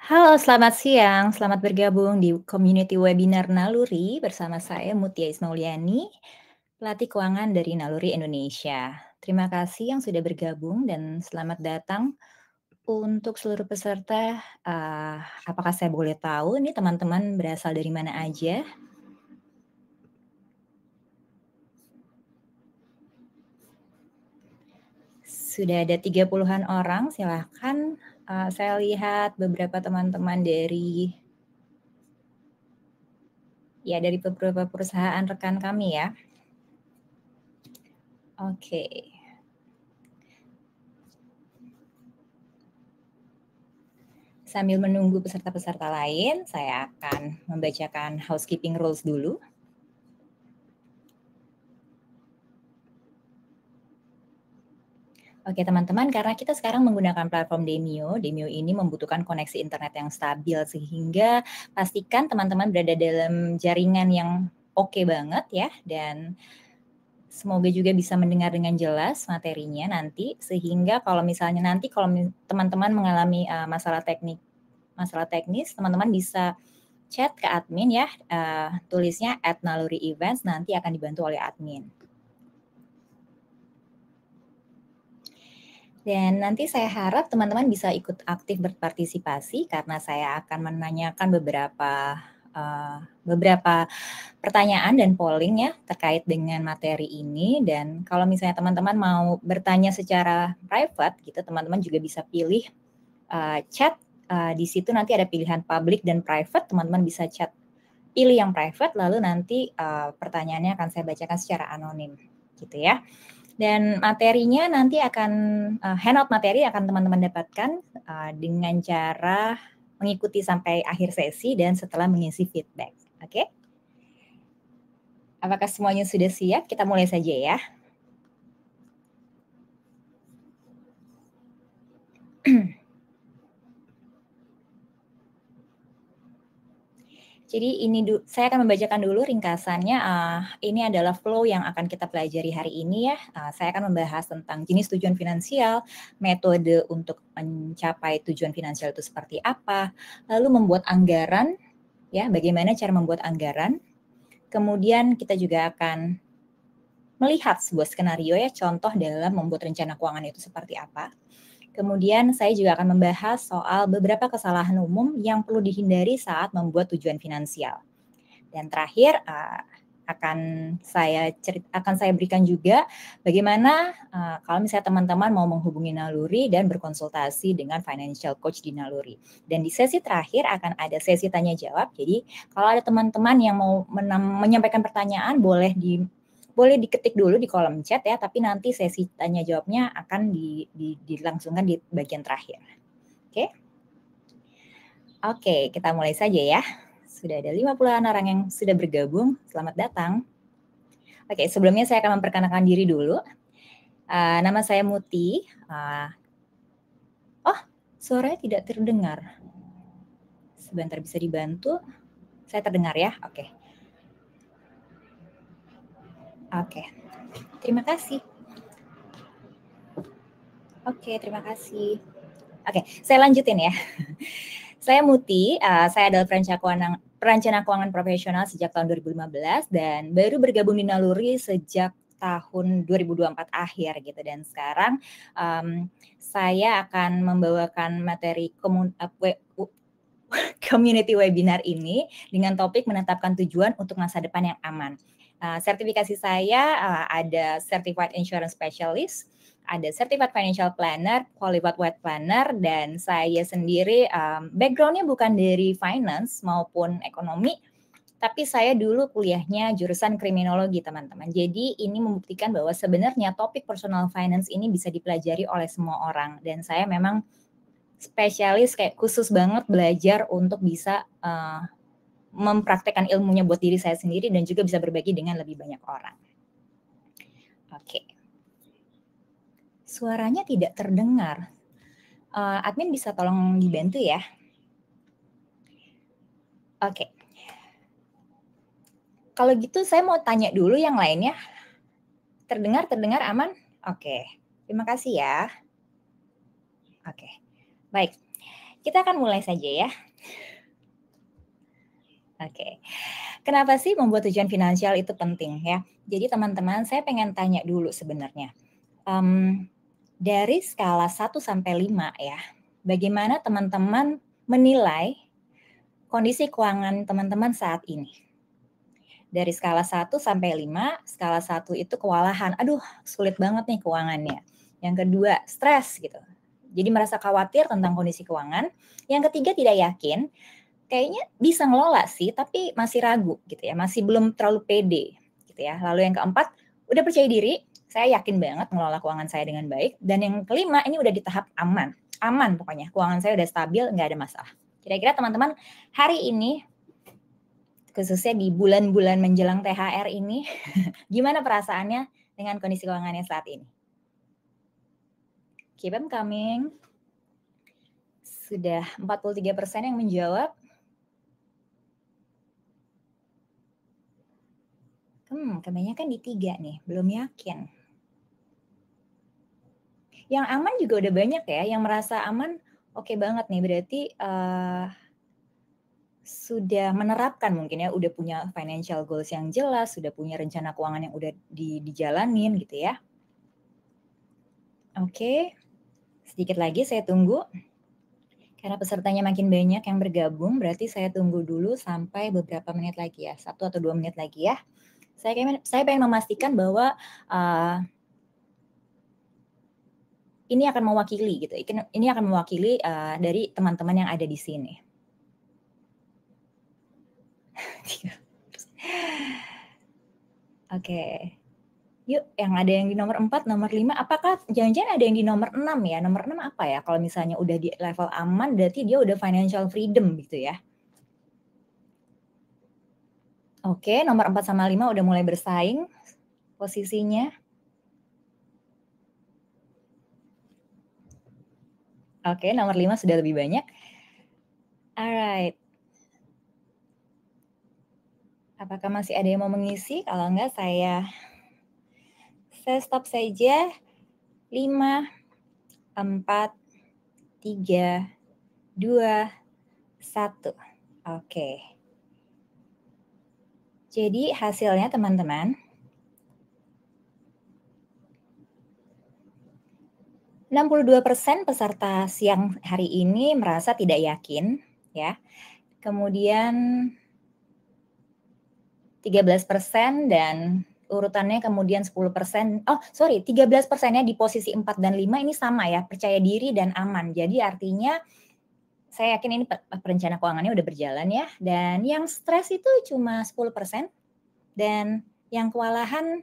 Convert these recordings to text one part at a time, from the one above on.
Halo, selamat siang. Selamat bergabung di community webinar Naluri bersama saya Mutia Ismauliani, pelatih keuangan dari Naluri Indonesia. Terima kasih yang sudah bergabung dan selamat datang untuk seluruh peserta. Apakah saya boleh tahu nih teman-teman berasal dari mana aja? Sudah ada 30-an orang, silahkan. Saya lihat beberapa teman-teman dari beberapa perusahaan rekan kami ya. Oke. Sambil menunggu peserta-peserta lain, saya akan membacakan housekeeping rules dulu. Oke teman-teman, karena kita sekarang menggunakan platform Demio ini membutuhkan koneksi internet yang stabil sehingga pastikan teman-teman berada dalam jaringan yang oke banget ya, dan semoga juga bisa mendengar dengan jelas materinya nanti, sehingga kalau misalnya nanti teman-teman mengalami masalah teknis, teman-teman bisa chat ke admin ya, tulisnya @naluri_events, nanti akan dibantu oleh admin. Dan nanti saya harap teman-teman bisa ikut aktif berpartisipasi karena saya akan menanyakan beberapa pertanyaan dan polling ya terkait dengan materi ini. Dan kalau misalnya teman-teman mau bertanya secara private gitu, teman-teman juga bisa pilih chat. Di situ nanti ada pilihan public dan private, teman-teman bisa chat pilih yang private, lalu nanti pertanyaannya akan saya bacakan secara anonim gitu ya. Dan materinya nanti handout materi akan teman-teman dapatkan dengan cara mengikuti sampai akhir sesi dan setelah mengisi feedback. Oke? Apakah semuanya sudah siap? Kita mulai saja ya. Jadi saya akan membacakan dulu ringkasannya. Ini adalah flow yang akan kita pelajari hari ini ya. Saya akan membahas tentang jenis tujuan finansial, metode untuk mencapai tujuan finansial itu seperti apa, lalu membuat anggaran, ya, bagaimana cara membuat anggaran. Kemudian kita juga akan melihat sebuah skenario ya, contoh dalam membuat rencana keuangan itu seperti apa. Kemudian saya juga akan membahas soal beberapa kesalahan umum yang perlu dihindari saat membuat tujuan finansial. Dan terakhir akan saya berikan juga bagaimana kalau misalnya teman-teman mau menghubungi Naluri dan berkonsultasi dengan financial coach di Naluri. Dan di sesi terakhir akan ada sesi tanya jawab. Jadi kalau ada teman-teman yang mau menyampaikan pertanyaan boleh diketik dulu di kolom chat ya, tapi nanti sesi tanya jawabnya akan dilangsungkan di bagian terakhir. Oke? Oke, kita mulai saja ya. Sudah ada 50-an orang yang sudah bergabung. Selamat datang. Oke, sebelumnya saya akan memperkenalkan diri dulu. Nama saya Muti. Suaranya tidak terdengar. Sebentar, bisa dibantu? Saya terdengar ya? Oke. Oke. Terima kasih. Oke, terima kasih. Oke, saya lanjutin ya. Saya Muti, saya adalah perencana keuangan profesional sejak tahun 2015 dan baru bergabung di Naluri sejak tahun 2024 akhir gitu, dan sekarang saya akan membawakan materi community webinar ini dengan topik menetapkan tujuan untuk masa depan yang aman. Sertifikasi saya ada Certified Insurance Specialist, ada Certified Financial Planner, Qualified Wealth Planner, dan saya sendiri background-nya bukan dari finance maupun ekonomi, tapi saya dulu kuliahnya jurusan kriminologi teman-teman. Jadi ini membuktikan bahwa sebenarnya topik personal finance ini bisa dipelajari oleh semua orang, dan saya memang spesialis kayak khusus banget belajar untuk bisa mempraktekkan ilmunya buat diri saya sendiri dan juga bisa berbagi dengan lebih banyak orang. Oke. Suaranya tidak terdengar. Admin bisa tolong dibantu ya. Oke. Kalau gitu saya mau tanya dulu yang lainnya. Terdengar aman? Oke. Terima kasih ya. Oke. Baik. Kita akan mulai saja ya. Oke. Kenapa sih membuat tujuan finansial itu penting ya? Jadi teman-teman, saya pengen tanya dulu sebenarnya. Dari skala 1 sampai 5 ya, bagaimana teman-teman menilai kondisi keuangan teman-teman saat ini? Dari skala 1 sampai 5, skala 1 itu kewalahan, aduh sulit banget nih keuangannya. Yang kedua, stres gitu. Jadi merasa khawatir tentang kondisi keuangan. Yang ketiga, tidak yakin. Kayaknya bisa ngelola sih, tapi masih ragu gitu ya, masih belum terlalu pede gitu ya. Lalu yang keempat, udah percaya diri, saya yakin banget ngelola keuangan saya dengan baik. Dan yang kelima, ini udah di tahap aman. Aman pokoknya, keuangan saya udah stabil, nggak ada masalah. Kira-kira teman-teman hari ini, khususnya di bulan-bulan menjelang THR ini, gimana perasaannya dengan kondisi keuangannya saat ini? Keep them coming. Sudah 43% yang menjawab. Kebanyakan di 3 nih, belum yakin. Yang aman juga udah banyak ya, yang merasa aman oke banget nih, berarti sudah menerapkan mungkin ya, udah punya financial goals yang jelas, sudah punya rencana keuangan yang udah dijalanin gitu ya. Oke, sedikit lagi saya tunggu. Karena pesertanya makin banyak yang bergabung, berarti saya tunggu dulu sampai beberapa menit lagi ya, 1 atau 2 menit lagi ya. Saya pengen memastikan bahwa ini akan mewakili gitu. Ini akan mewakili dari teman-teman yang ada di sini. Oke. Yuk, yang ada yang di nomor 4, nomor 5, apakah jangan-jangan ada yang di nomor 6 ya? Nomor 6 apa ya? Kalau misalnya udah di level aman, berarti dia udah financial freedom gitu ya. Oke, nomor 4 sama 5 udah mulai bersaing posisinya. Oke, nomor 5 sudah lebih banyak. Alright. Apakah masih ada yang mau mengisi? Kalau enggak saya stop saja. 5, 4, 3, 2, 1. Oke. Jadi hasilnya teman-teman, 62% peserta siang hari ini merasa tidak yakin ya. Kemudian 13% dan urutannya kemudian 10%. 13%-nya di posisi 4 dan 5 ini sama ya, percaya diri dan aman. Jadi artinya saya yakin ini perencana keuangannya udah berjalan ya. Dan yang stres itu cuma 10% dan yang kewalahan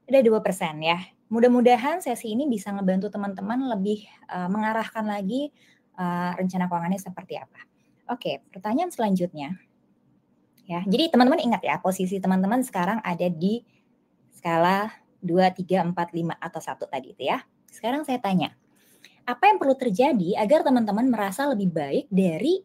udah 2% ya. Mudah-mudahan sesi ini bisa ngebantu teman-teman lebih mengarahkan lagi rencana keuangannya seperti apa. Oke, pertanyaan selanjutnya. Ya, jadi teman-teman ingat ya, posisi teman-teman sekarang ada di skala 2, 3, 4, 5 atau 1 tadi itu ya. Sekarang saya tanya, apa yang perlu terjadi agar teman-teman merasa lebih baik dari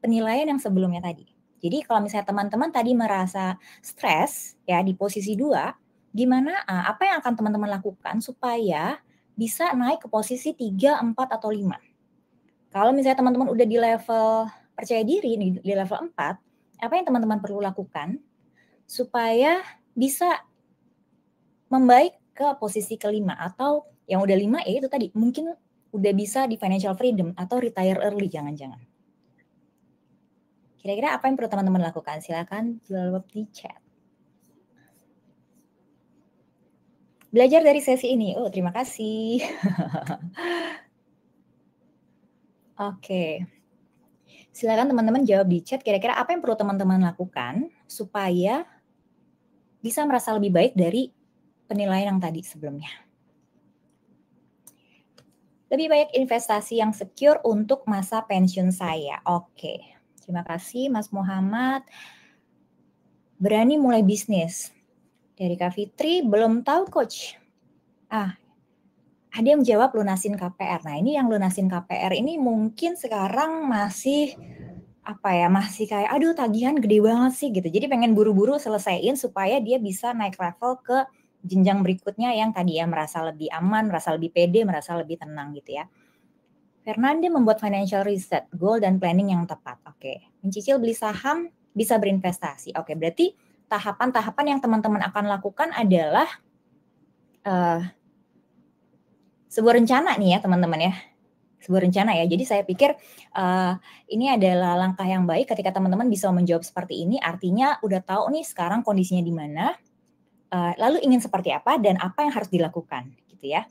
penilaian yang sebelumnya tadi? Jadi kalau misalnya teman-teman tadi merasa stres ya di posisi 2, gimana apa yang akan teman-teman lakukan supaya bisa naik ke posisi 3, 4 atau 5? Kalau misalnya teman-teman udah di level percaya diri di level 4, apa yang teman-teman perlu lakukan supaya bisa membaik ke posisi kelima atau yang udah 5 ya itu tadi mungkin udah bisa di financial freedom atau retire early jangan-jangan. Kira-kira apa yang perlu teman-teman lakukan? Silakan jawab di chat. Belajar dari sesi ini. Oh, terima kasih. Oke. Silakan teman-teman jawab di chat kira-kira apa yang perlu teman-teman lakukan supaya bisa merasa lebih baik dari penilaian yang tadi sebelumnya. Lebih baik investasi yang secure untuk masa pensiun saya. Oke. Terima kasih Mas Muhammad. Berani mulai bisnis. Dari Kak Fitri, belum tahu coach. Ada yang jawab lunasin KPR. Nah ini yang lunasin KPR ini mungkin sekarang masih masih kayak aduh tagihan gede banget sih gitu. Jadi pengen buru-buru selesaiin supaya dia bisa naik level ke jenjang berikutnya yang tadi ya merasa lebih aman, merasa lebih pede, merasa lebih tenang gitu ya. Fernanda membuat financial reset, goal dan planning yang tepat. Oke. Mencicil beli saham, bisa berinvestasi. Oke, berarti tahapan-tahapan yang teman-teman akan lakukan adalah sebuah rencana nih ya teman-teman ya. Sebuah rencana ya. Jadi saya pikir ini adalah langkah yang baik ketika teman-teman bisa menjawab seperti ini. Artinya udah tahu nih sekarang kondisinya di mana, lalu ingin seperti apa dan apa yang harus dilakukan gitu ya.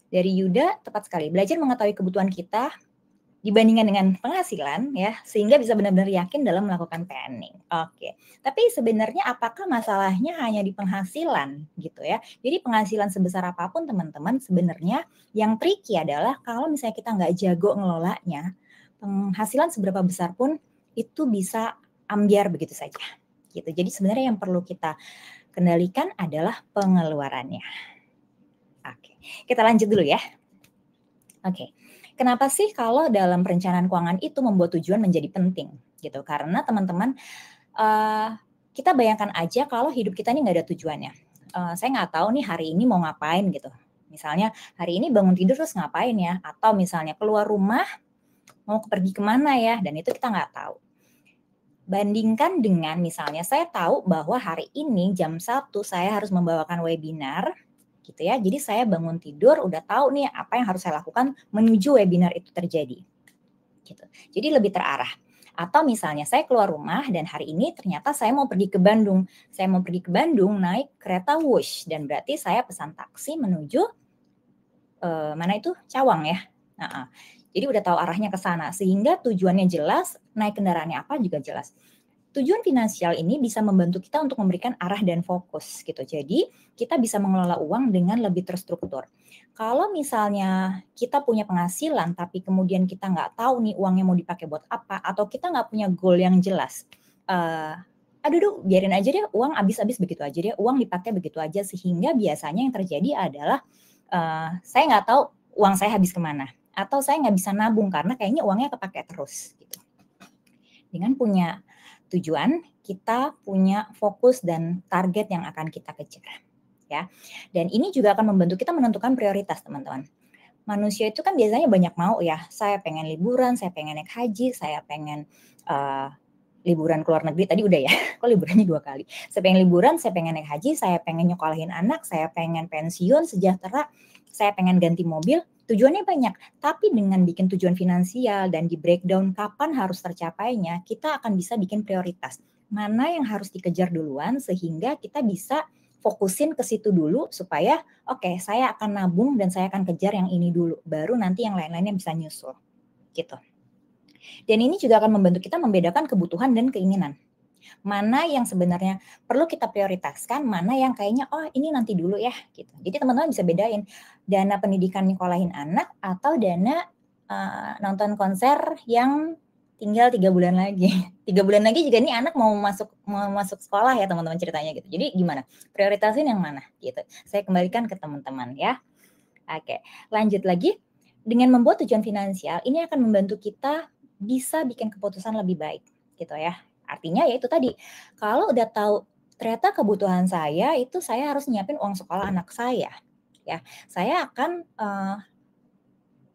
Dari Yuda, tepat sekali. Belajar mengetahui kebutuhan kita dibandingkan dengan penghasilan ya, sehingga bisa benar-benar yakin dalam melakukan planning. Oke. Tapi sebenarnya apakah masalahnya hanya di penghasilan gitu ya? Jadi penghasilan sebesar apapun teman-teman, sebenarnya yang tricky adalah kalau misalnya kita nggak jago ngelolanya, penghasilan seberapa besar pun itu bisa ambiar begitu saja. Gitu. Jadi sebenarnya yang perlu kita kendalikan adalah pengeluarannya. Oke, kita lanjut dulu ya. Oke. Kenapa sih kalau dalam perencanaan keuangan itu membuat tujuan menjadi penting gitu? Karena teman-teman kita bayangkan aja kalau hidup kita ini nggak ada tujuannya. Saya nggak tahu nih hari ini mau ngapain gitu. Misalnya hari ini bangun tidur terus ngapain ya? Atau misalnya keluar rumah mau pergi kemana ya? Dan itu kita nggak tahu. Bandingkan dengan misalnya saya tahu bahwa hari ini jam 1 saya harus membawakan webinar gitu ya. Jadi saya bangun tidur udah tahu nih apa yang harus saya lakukan menuju webinar itu terjadi. Gitu. Jadi lebih terarah. Atau misalnya saya keluar rumah dan hari ini ternyata saya mau pergi ke Bandung. Saya mau pergi ke Bandung naik kereta Wush dan berarti saya pesan taksi menuju mana itu Cawang ya. Jadi udah tahu arahnya ke sana sehingga tujuannya jelas, naik kendaraannya apa juga jelas. Tujuan finansial ini bisa membantu kita untuk memberikan arah dan fokus gitu. Jadi kita bisa mengelola uang dengan lebih terstruktur. Kalau misalnya kita punya penghasilan tapi kemudian kita nggak tahu nih uangnya mau dipakai buat apa atau kita nggak punya goal yang jelas, aduh biarin aja deh uang habis-habis begitu aja deh, uang dipakai begitu aja sehingga biasanya yang terjadi adalah saya nggak tahu uang saya habis kemana atau saya nggak bisa nabung karena kayaknya uangnya kepake terus. Gitu. Dengan punya tujuan, kita punya fokus dan target yang akan kita kejar. Ya. Dan ini juga akan membantu kita menentukan prioritas, teman-teman. Manusia itu kan biasanya banyak mau ya, saya pengen liburan, saya pengen naik haji, saya pengen liburan ke luar negeri, tadi udah ya, kok liburannya 2 kali. Saya pengen liburan, saya pengen naik haji, saya pengen nyekolahin anak, saya pengen pensiun, sejahtera, saya pengen ganti mobil, tujuannya banyak. Tapi dengan bikin tujuan finansial dan di breakdown kapan harus tercapainya, kita akan bisa bikin prioritas. Mana yang harus dikejar duluan sehingga kita bisa fokusin ke situ dulu supaya oke, saya akan nabung dan saya akan kejar yang ini dulu. Baru nanti yang lain-lainnya bisa nyusul. Gitu. Dan ini juga akan membantu kita membedakan kebutuhan dan keinginan. Mana yang sebenarnya perlu kita prioritaskan, mana yang kayaknya oh ini nanti dulu ya gitu. Jadi teman-teman bisa bedain dana pendidikan nyekolahin anak atau dana nonton konser yang tinggal 3 bulan lagi. 3 bulan lagi juga nih anak mau masuk sekolah ya teman-teman ceritanya gitu. Jadi gimana? Prioritasin yang mana gitu. Saya kembalikan ke teman-teman ya. Oke, lanjut lagi. Dengan membuat tujuan finansial, ini akan membantu kita bisa bikin keputusan lebih baik gitu ya. Artinya ya itu tadi, kalau udah tahu ternyata kebutuhan saya itu saya harus nyiapin uang sekolah anak saya. Ya, saya akan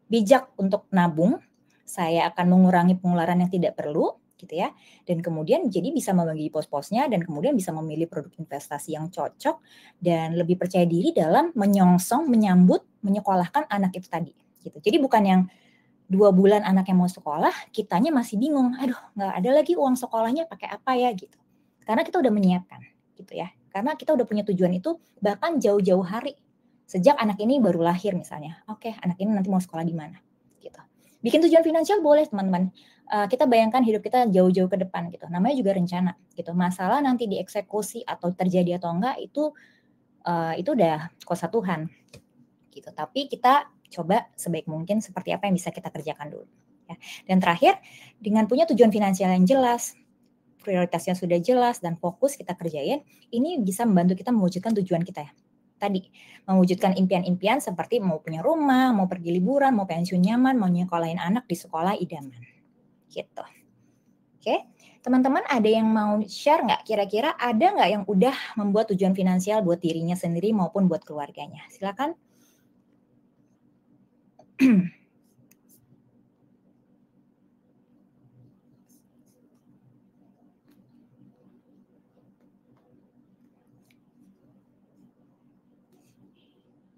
bijak untuk nabung, saya akan mengurangi pengeluaran yang tidak perlu gitu ya. Dan kemudian jadi bisa membagi pos-posnya dan kemudian bisa memilih produk investasi yang cocok dan lebih percaya diri dalam menyongsong, menyambut, menyekolahkan anak itu tadi gitu. Jadi bukan yang 2 bulan anaknya mau sekolah, kitanya masih bingung, aduh nggak ada lagi uang sekolahnya pakai apa ya gitu. Karena kita udah menyiapkan gitu ya. Karena kita udah punya tujuan itu bahkan jauh-jauh hari. Sejak anak ini baru lahir misalnya. Oke, anak ini nanti mau sekolah di mana gitu. Bikin tujuan finansial boleh teman-teman. Kita bayangkan hidup kita jauh-jauh ke depan gitu. Namanya juga rencana gitu. Masalah nanti dieksekusi atau terjadi atau enggak itu udah kuasa Tuhan gitu. Tapi kita coba sebaik mungkin seperti apa yang bisa kita kerjakan dulu. Ya. Dan terakhir, dengan punya tujuan finansial yang jelas, prioritasnya sudah jelas dan fokus kita kerjain, ini bisa membantu kita mewujudkan tujuan kita ya. Tadi, mewujudkan impian-impian seperti mau punya rumah, mau pergi liburan, mau pensiun nyaman, mau nyekolahin anak di sekolah idaman. Gitu. Oke, teman-teman ada yang mau share nggak? Kira-kira ada nggak yang udah membuat tujuan finansial buat dirinya sendiri maupun buat keluarganya? Silakan.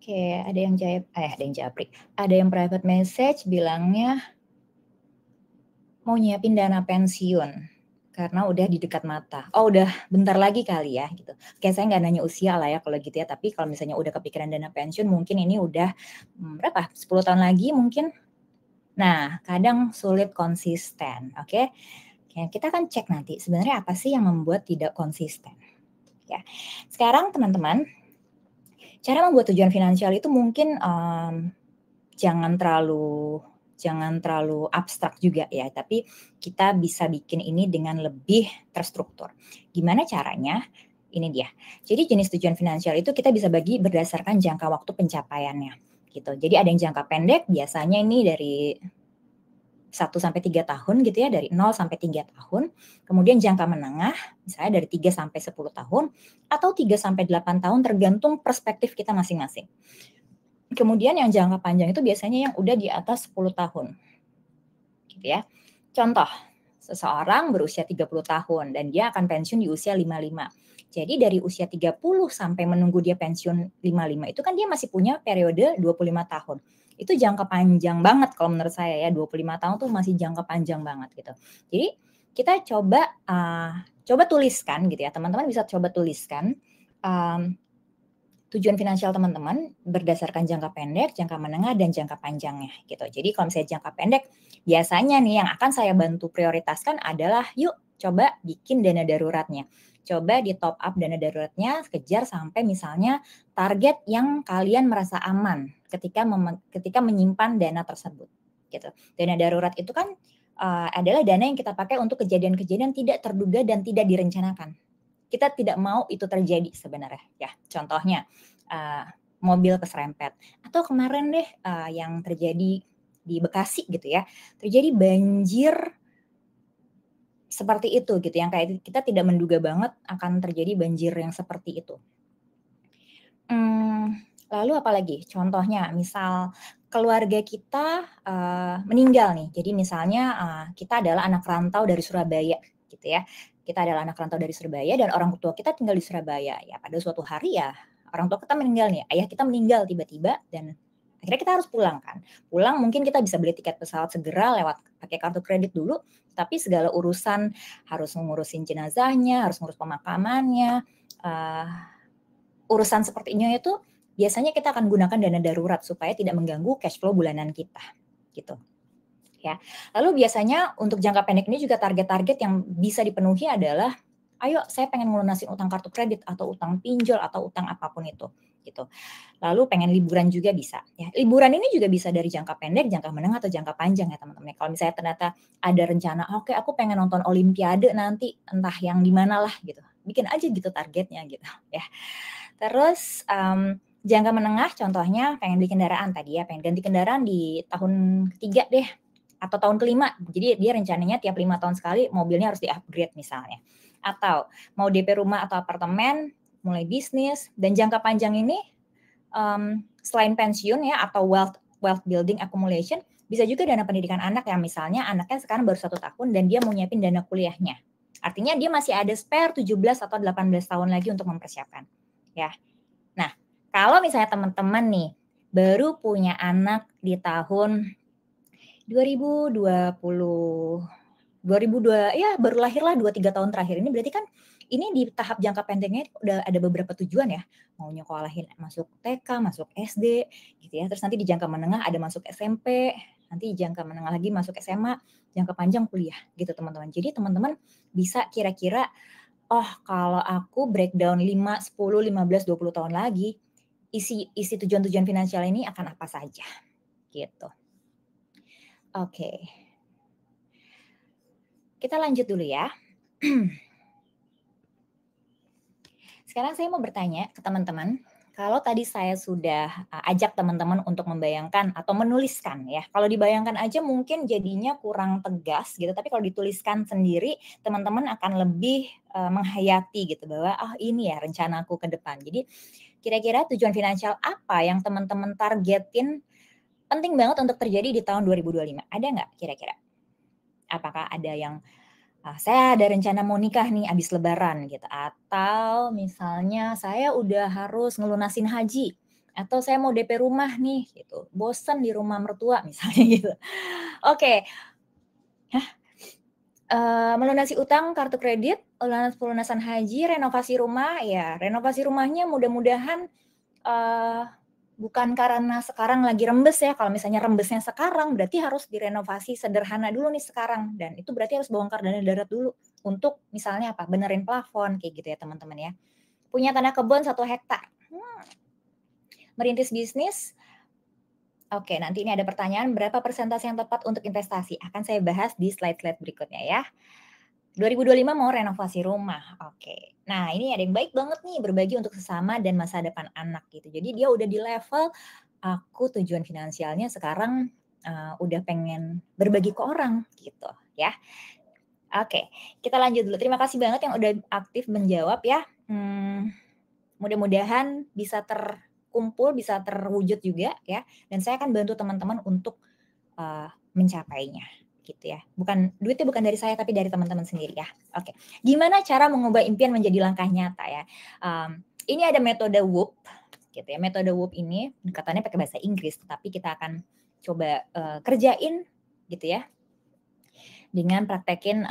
Oke, ada yang japri. Ada yang private message bilangnya mau nyiapin dana pensiun karena udah di dekat mata. Oh, udah bentar lagi kali ya gitu. Kayak saya nggak nanya usia lah ya kalau gitu ya, tapi kalau misalnya udah kepikiran dana pensiun mungkin ini udah berapa? 10 tahun lagi mungkin. Nah, kadang sulit konsisten, oke? Kita akan cek nanti sebenarnya apa sih yang membuat tidak konsisten. Ya. Sekarang teman-teman, cara membuat tujuan finansial itu mungkin jangan terlalu abstrak juga ya, tapi kita bisa bikin ini dengan lebih terstruktur. Gimana caranya? Ini dia. Jadi jenis tujuan finansial itu kita bisa bagi berdasarkan jangka waktu pencapaiannya gitu. Jadi ada yang jangka pendek, biasanya ini dari 1-3 tahun gitu ya, dari 0-3 tahun. Kemudian jangka menengah, misalnya dari 3-10 tahun, atau 3-8 tahun tergantung perspektif kita masing-masing. Kemudian yang jangka panjang itu biasanya yang udah di atas 10 tahun. Gitu ya. Contoh, seseorang berusia 30 tahun dan dia akan pensiun di usia 55. Jadi dari usia 30 sampai menunggu dia pensiun 55 itu kan dia masih punya periode 25 tahun. Itu jangka panjang banget kalau menurut saya ya, 25 tahun tuh masih jangka panjang banget gitu. Jadi kita coba tuliskan gitu ya, teman-teman bisa coba tuliskan tujuan finansial teman-teman berdasarkan jangka pendek, jangka menengah, dan jangka panjangnya gitu. Jadi kalau misalnya jangka pendek, biasanya nih yang akan saya bantu prioritaskan adalah yuk coba bikin dana daruratnya. Coba di top up dana daruratnya, kejar sampai misalnya target yang kalian merasa aman ketika menyimpan dana tersebut gitu. Dana darurat itu kan adalah dana yang kita pakai untuk kejadian-kejadian tidak terduga dan tidak direncanakan. Kita tidak mau itu terjadi sebenarnya ya. Contohnya mobil keserempet atau kemarin deh yang terjadi di Bekasi gitu ya. Terjadi banjir seperti itu gitu yang kayak kita tidak menduga banget akan terjadi banjir yang seperti itu. Lalu apalagi? Contohnya misal keluarga kita meninggal nih. Jadi misalnya kita adalah anak rantau dari Surabaya gitu ya. Kita adalah anak rantau dari Surabaya dan orang tua kita tinggal di Surabaya. Ya pada suatu hari ya orang tua kita meninggal nih. Ayah kita meninggal tiba-tiba dan akhirnya kita harus pulang kan. Pulang mungkin kita bisa beli tiket pesawat segera lewat pakai kartu kredit dulu. Tapi segala urusan harus ngurusin jenazahnya, harus ngurus pemakamannya, urusan sepertinya itu biasanya kita akan gunakan dana darurat supaya tidak mengganggu cash flow bulanan kita gitu. Ya. Lalu biasanya untuk jangka pendek ini juga target-target yang bisa dipenuhi adalah ayo saya pengen ngelunasin utang kartu kredit atau utang pinjol atau utang apapun itu gitu. Lalu pengen liburan juga bisa ya. Liburan ini juga bisa dari jangka pendek, jangka menengah atau jangka panjang ya teman-teman. Kalau misalnya ternyata ada rencana oke aku pengen nonton olimpiade nanti entah yang di mana lah gitu. Bikin aja gitu targetnya gitu ya. Terus jangka menengah contohnya pengen beli kendaraan tadi ya, pengen ganti kendaraan di tahun ketiga deh atau tahun kelima. Jadi dia rencananya tiap 5 tahun sekali mobilnya harus di-upgrade misalnya. Atau mau DP rumah atau apartemen, mulai bisnis, dan jangka panjang ini selain pensiun ya atau wealth building accumulation, bisa juga dana pendidikan anak yang misalnya anaknya sekarang baru 1 tahun dan dia mau nyiapin dana kuliahnya. Artinya dia masih ada spare 17 atau 18 tahun lagi untuk mempersiapkan. Ya. Nah, kalau misalnya teman-teman nih baru punya anak di tahun 2020, ya baru lahir lah 2-3 tahun terakhir ini berarti kan ini di tahap jangka pendeknya udah ada beberapa tujuan ya. Mau nyekolahin masuk TK, masuk SD gitu ya. Terus nanti di jangka menengah ada masuk SMP, nanti jangka menengah lagi masuk SMA, jangka panjang kuliah gitu teman-teman. Jadi teman-teman bisa kira-kira oh kalau aku breakdown 5, 10, 15, 20 tahun lagi, isi tujuan-tujuan finansial ini akan apa saja, gitu. Oke. Kita lanjut dulu ya. Sekarang saya mau bertanya ke teman-teman, kalau tadi saya sudah ajak teman-teman untuk membayangkan atau menuliskan ya. Kalau dibayangkan aja mungkin jadinya kurang tegas gitu, tapi kalau dituliskan sendiri teman-teman akan lebih menghayati gitu bahwa oh ini ya rencanaku ke depan. Jadi kira-kira tujuan finansial apa yang teman-teman targetin penting banget untuk terjadi di tahun 2025? Ada nggak kira-kira? Apakah ada yang saya ada rencana mau nikah nih abis lebaran gitu, atau misalnya saya udah harus ngelunasin haji, atau saya mau DP rumah nih gitu, bosen di rumah mertua misalnya gitu. Oke, melunasi utang kartu kredit, pelunasan haji, renovasi rumah, ya renovasi rumahnya mudah-mudahan, eee, bukan karena sekarang lagi rembes ya, kalau misalnya rembesnya sekarang berarti harus direnovasi sederhana dulu nih sekarang, dan itu berarti harus bongkar dana darurat dulu untuk misalnya apa, benerin plafon kayak gitu ya teman-teman ya. Punya tanah kebun 1 hektar, merintis bisnis. Oke, nanti ini ada pertanyaan, berapa persentase yang tepat untuk investasi? Akan saya bahas di slide-slide berikutnya ya. 2025 mau renovasi rumah, oke. Nah, ini ada yang baik banget nih, berbagi untuk sesama dan masa depan anak gitu. Jadi dia udah di level, aku tujuan finansialnya sekarang, udah pengen berbagi ke orang gitu ya. Oke, kita lanjut dulu. Terima kasih banget yang udah aktif menjawab ya. Mudah-mudahan bisa terkumpul, bisa terwujud juga ya, dan saya akan bantu teman-teman untuk, mencapainya gitu ya. Duitnya bukan dari saya tapi dari teman-teman sendiri ya. Oke, gimana cara mengubah impian menjadi langkah nyata ya? Ini ada metode WOOP gitu ya. Metode WOOP ini katanya pakai bahasa Inggris, tapi kita akan coba, kerjain gitu ya, dengan praktekin,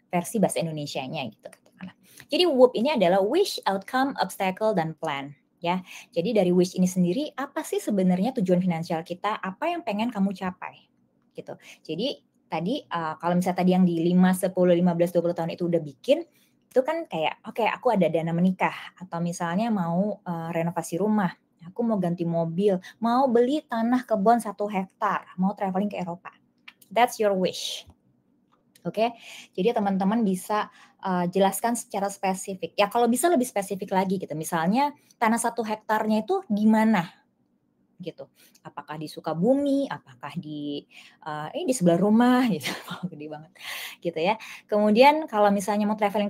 versi bahasa Indonesianya gitu katakanlah. Jadi WOOP ini adalah wish, outcome, obstacle, dan plan ya. Jadi dari wish ini sendiri, apa sih sebenarnya tujuan finansial kita, apa yang pengen kamu capai gitu. Jadi tadi, kalau misalnya tadi yang di 5, 10, 15, 20 tahun itu udah bikin, itu kan kayak, oke aku ada dana menikah, atau misalnya mau, renovasi rumah, aku mau ganti mobil, mau beli tanah kebun 1 hektar, mau traveling ke Eropa. That's your wish. Oke, jadi teman-teman bisa, jelaskan secara spesifik. Ya kalau bisa lebih spesifik lagi gitu, misalnya tanah 1 hektarnya itu di mana gitu. Apakah di Sukabumi, apakah di sebelah rumah gitu, wow gede banget gitu ya. Kemudian kalau misalnya mau traveling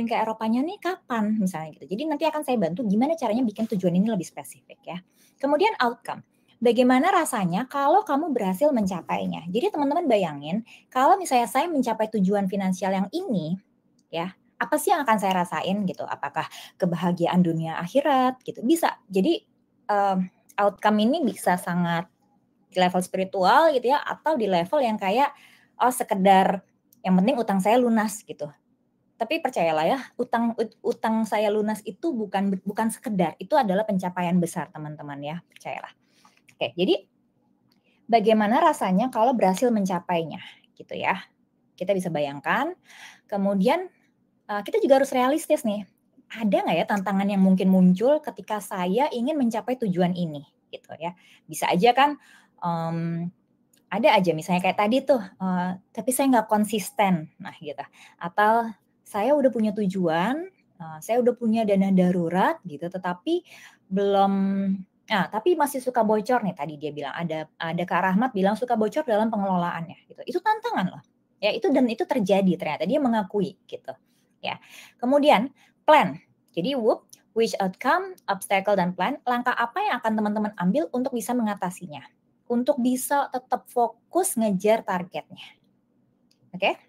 ke Eropanya nih kapan misalnya gitu. Jadi nanti akan saya bantu gimana caranya bikin tujuan ini lebih spesifik ya. Kemudian outcome. Bagaimana rasanya kalau kamu berhasil mencapainya? Jadi teman-teman bayangin kalau misalnya saya mencapai tujuan finansial yang ini, ya, apa sih yang akan saya rasain gitu? Apakah kebahagiaan dunia akhirat gitu? Bisa. Jadi, outcome ini bisa sangat di level spiritual gitu ya, atau di level yang kayak, oh sekedar yang penting utang saya lunas gitu. Tapi percayalah ya, utang saya lunas itu bukan sekedar, itu adalah pencapaian besar teman-teman ya, percayalah. Oke, jadi bagaimana rasanya kalau berhasil mencapainya gitu ya. Kita bisa bayangkan, kemudian, kita juga harus realistis nih. Ada nggak ya tantangan yang mungkin muncul ketika saya ingin mencapai tujuan ini gitu ya. Bisa aja kan, ada aja misalnya kayak tadi tuh, tapi saya nggak konsisten, nah gitu. Atau saya udah punya tujuan, saya udah punya dana darurat gitu, tetapi belum tapi masih suka bocor nih tadi dia bilang, ada Kak Rahmat bilang suka bocor dalam pengelolaannya gitu. Itu tantangan loh, ya itu terjadi ternyata, dia mengakui gitu, ya. Kemudian plan, jadi WOOP, wish, outcome, obstacle, dan plan, langkah apa yang akan teman-teman ambil untuk bisa mengatasinya? Untuk bisa tetap fokus ngejar targetnya, oke?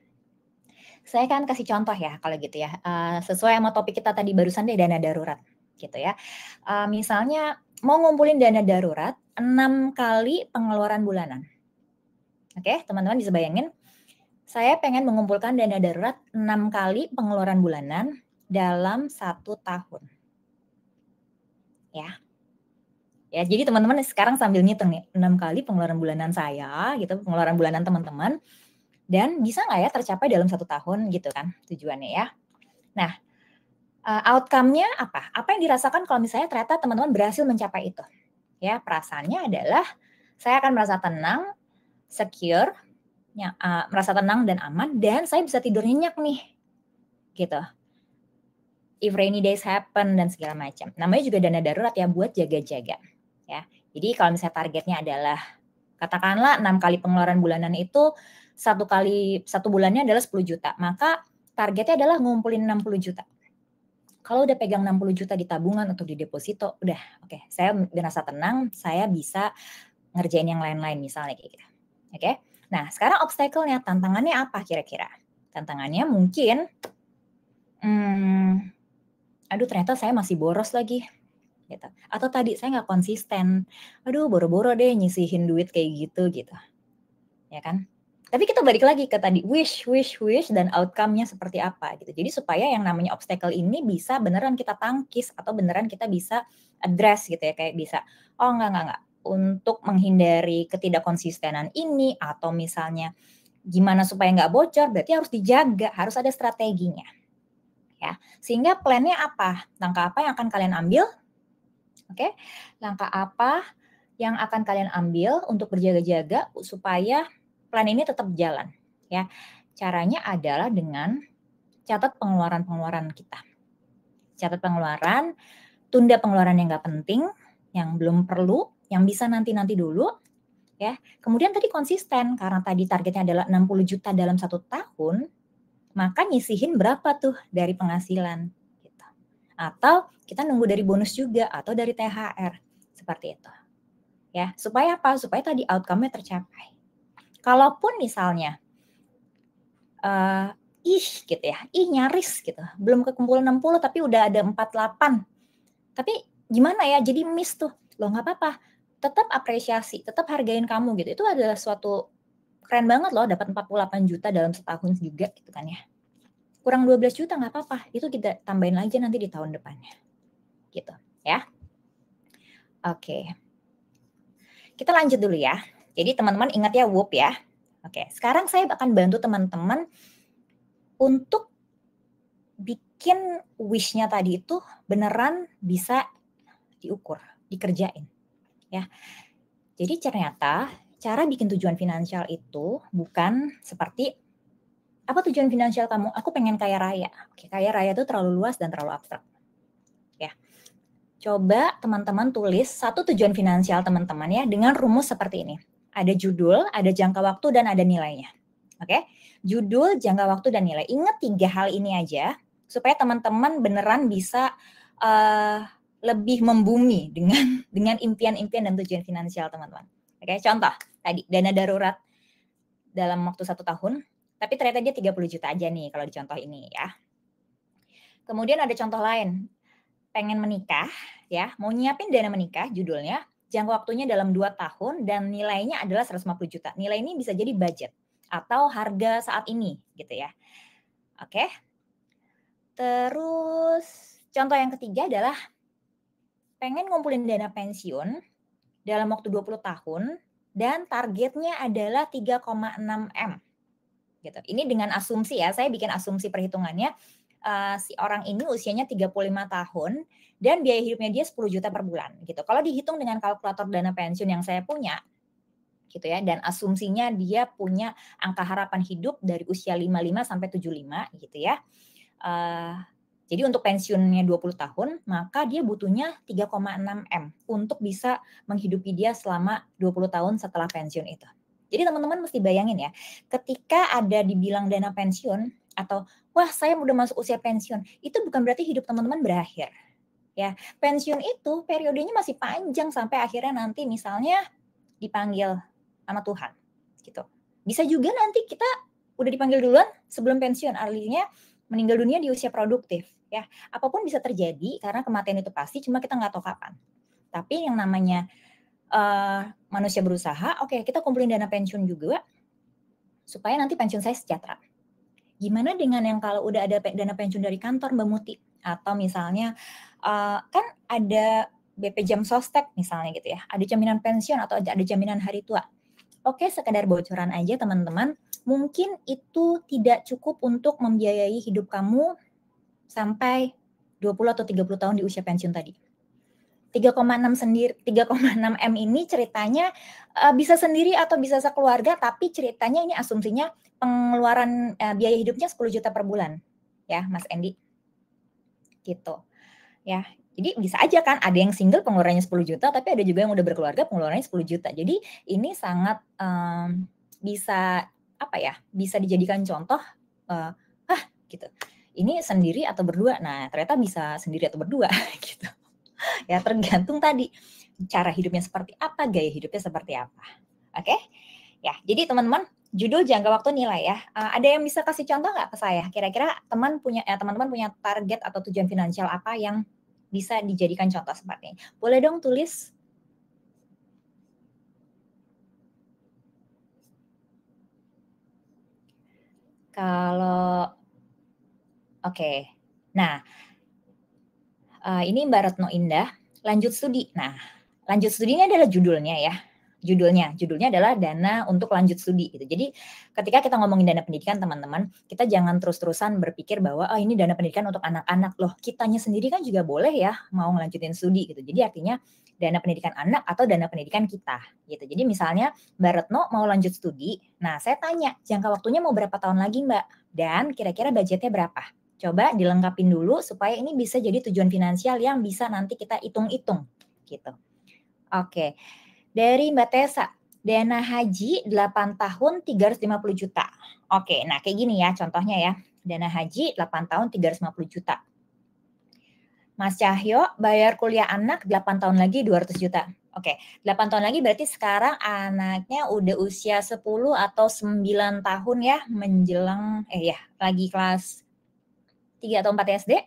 Saya akan kasih contoh ya kalau gitu ya, sesuai sama topik kita tadi barusan deh dana darurat gitu ya. Misalnya mau ngumpulin dana darurat 6 kali pengeluaran bulanan. Oke, teman-teman bisa bayangin, saya pengen mengumpulkan dana darurat 6 kali pengeluaran bulanan dalam 1 tahun. Ya. Ya, jadi teman-teman sekarang sambil ngitung nih, 6 kali pengeluaran bulanan saya gitu, pengeluaran bulanan teman-teman, dan bisa nggak ya tercapai dalam 1 tahun gitu kan tujuannya ya. Nah, outcome-nya apa? Apa yang dirasakan kalau misalnya ternyata teman-teman berhasil mencapai itu? Ya, perasaannya adalah saya akan merasa tenang, secure, merasa tenang dan aman, dan saya bisa tidur nyenyak nih, gitu. If rainy days happen dan segala macam. Namanya juga dana darurat ya buat jaga-jaga, ya. Jadi kalau misalnya targetnya adalah katakanlah 6 kali pengeluaran bulanan itu 1 bulannya adalah 10 juta, maka targetnya adalah ngumpulin 60 juta. Kalau udah pegang 60 juta di tabungan atau di deposito, udah oke, saya merasa tenang, saya bisa ngerjain yang lain-lain misalnya kayak gitu. Oke. Nah, sekarang obstacle-nya, tantangannya apa kira-kira? Tantangannya mungkin, aduh ternyata saya masih boros lagi. gitu. Atau tadi saya nggak konsisten, aduh boro-boro deh nyisihin duit kayak gitu, ya kan. Tapi kita balik lagi ke tadi wish dan outcome-nya seperti apa gitu. Jadi supaya yang namanya obstacle ini bisa beneran kita tangkis atau beneran kita bisa address gitu ya, kayak bisa, oh enggak, untuk menghindari ketidakkonsistenan ini atau misalnya gimana supaya nggak bocor berarti harus dijaga, harus ada strateginya ya. Sehingga plan-nya apa? Langkah apa yang akan kalian ambil? Oke. Langkah apa yang akan kalian ambil untuk berjaga-jaga supaya plan ini tetap jalan ya. Caranya adalah dengan catat pengeluaran-pengeluaran kita. Catat pengeluaran, tunda pengeluaran yang nggak penting, yang belum perlu, yang bisa nanti-nanti dulu ya. Kemudian tadi konsisten karena tadi targetnya adalah 60 juta dalam 1 tahun, maka nyisihin berapa tuh dari penghasilan gitu. Atau kita nunggu dari bonus juga atau dari THR seperti itu. Ya, supaya apa? Supaya tadi outcome-nya tercapai. Kalaupun misalnya gitu ya, nyaris gitu, belum kekumpul 60 tapi udah ada 48. Tapi gimana ya, jadi miss tuh. Loh nggak apa-apa, tetap apresiasi, tetap hargain kamu gitu. Itu adalah suatu keren banget loh dapat 48 juta dalam setahun juga gitu kan ya. Kurang 12 juta nggak apa-apa, itu kita tambahin aja nanti di tahun depannya. Gitu ya. Oke. Kita lanjut dulu ya. Jadi teman-teman ingat ya WOOP ya. Oke, sekarang saya akan bantu teman-teman untuk bikin wish-nya tadi itu beneran bisa diukur, dikerjain ya. Jadi ternyata cara bikin tujuan finansial itu bukan seperti apa tujuan finansial kamu? Aku pengen kaya raya. Oke, kaya raya itu terlalu luas dan terlalu abstrak. Ya. Coba teman-teman tulis satu tujuan finansial teman-teman ya dengan rumus seperti ini. Ada judul, ada jangka waktu, dan ada nilainya. Oke, judul, jangka waktu, dan nilai. Ingat 3 hal ini aja supaya teman-teman beneran bisa lebih membumi dengan impian-impian dan tujuan finansial teman-teman. Oke, contoh tadi dana darurat dalam waktu 1 tahun, tapi ternyata dia 30 juta aja nih kalau di contoh ini ya. Kemudian ada contoh lain, pengen menikah ya, mau nyiapin dana menikah judulnya, jangka waktunya dalam 2 tahun dan nilainya adalah 150 juta. Nilai ini bisa jadi budget atau harga saat ini gitu ya. Oke. Terus contoh yang ketiga adalah pengen ngumpulin dana pensiun dalam waktu 20 tahun dan targetnya adalah 3,6 M gitu. Ini dengan asumsi ya, saya bikin asumsi perhitungannya si orang ini usianya 35 tahun dan biaya hidupnya dia 10 juta per bulan gitu. Kalau dihitung dengan kalkulator dana pensiun yang saya punya gitu ya, dan asumsinya dia punya angka harapan hidup dari usia 55 sampai 75 gitu ya. Jadi untuk pensiunnya 20 tahun, maka dia butuhnya 3,6 M untuk bisa menghidupi dia selama 20 tahun setelah pensiun itu. Jadi teman-teman mesti bayangin ya, ketika ada dibilang dana pensiun atau wah saya udah masuk usia pensiun, itu bukan berarti hidup teman-teman berakhir. Ya, pensiun itu periodenya masih panjang sampai akhirnya nanti misalnya dipanggil sama Tuhan gitu. Bisa juga nanti kita udah dipanggil duluan sebelum pensiun, artinya meninggal dunia di usia produktif ya. Apapun bisa terjadi karena kematian itu pasti, cuma kita nggak tahu kapan. Tapi yang namanya manusia berusaha, oke kita kumpulin dana pensiun juga supaya nanti pensiun saya sejahtera. Gimana dengan yang kalau udah ada dana pensiun dari kantor Mbak Muti atau misalnya kan ada BP Jam Sostek misalnya gitu ya, ada jaminan pensiun atau ada jaminan hari tua. Oke, sekadar bocoran aja teman-teman, mungkin itu tidak cukup untuk membiayai hidup kamu sampai 20 atau 30 tahun di usia pensiun tadi. 3,6 M ini ceritanya bisa sendiri atau bisa sekeluarga, tapi ceritanya ini asumsinya pengeluaran biaya hidupnya 10 juta per bulan. Ya, Mas Endi. Gitu. Ya. Jadi bisa aja kan ada yang single pengeluarannya 10 juta, tapi ada juga yang udah berkeluarga pengeluarannya 10 juta. Jadi ini sangat bisa apa ya? Bisa dijadikan contoh gitu. Ini sendiri atau berdua. Nah, ternyata bisa sendiri atau berdua gitu. Ya tergantung tadi cara hidupnya seperti apa, gaya hidupnya seperti apa. Oke? Ya, jadi teman-teman, judul, jangka waktu, nilai ya. Ada yang bisa kasih contoh nggak ke saya? Kira-kira teman-teman punya target atau tujuan finansial apa yang bisa dijadikan contoh seperti ini. Boleh dong tulis. Kalau oke. Nah, ini Mbak Retno Indah, lanjut studi. Nah, lanjut studi ini adalah judulnya ya. Judulnya adalah dana untuk lanjut studi gitu. Jadi ketika kita ngomongin dana pendidikan teman-teman, kita jangan terus-terusan berpikir bahwa ini dana pendidikan untuk anak-anak loh. Kitanya sendiri kan juga boleh ya mau ngelanjutin studi gitu. Jadi artinya dana pendidikan anak atau dana pendidikan kita gitu. Jadi misalnya Mbak Retno mau lanjut studi, nah saya tanya jangka waktunya mau berapa tahun lagi Mbak? Dan kira-kira budgetnya berapa? Coba dilengkapin dulu supaya ini bisa jadi tujuan finansial yang bisa nanti kita hitung-hitung gitu. Oke. Dari Mbak Tessa, dana haji 8 tahun 350 juta. Oke, nah kayak gini ya contohnya ya. Dana haji 8 tahun 350 juta. Mas Cahyo, bayar kuliah anak 8 tahun lagi 200 juta. Oke, 8 tahun lagi berarti sekarang anaknya udah usia 10 atau 9 tahun ya, menjelang lagi kelas 3 atau 4 SD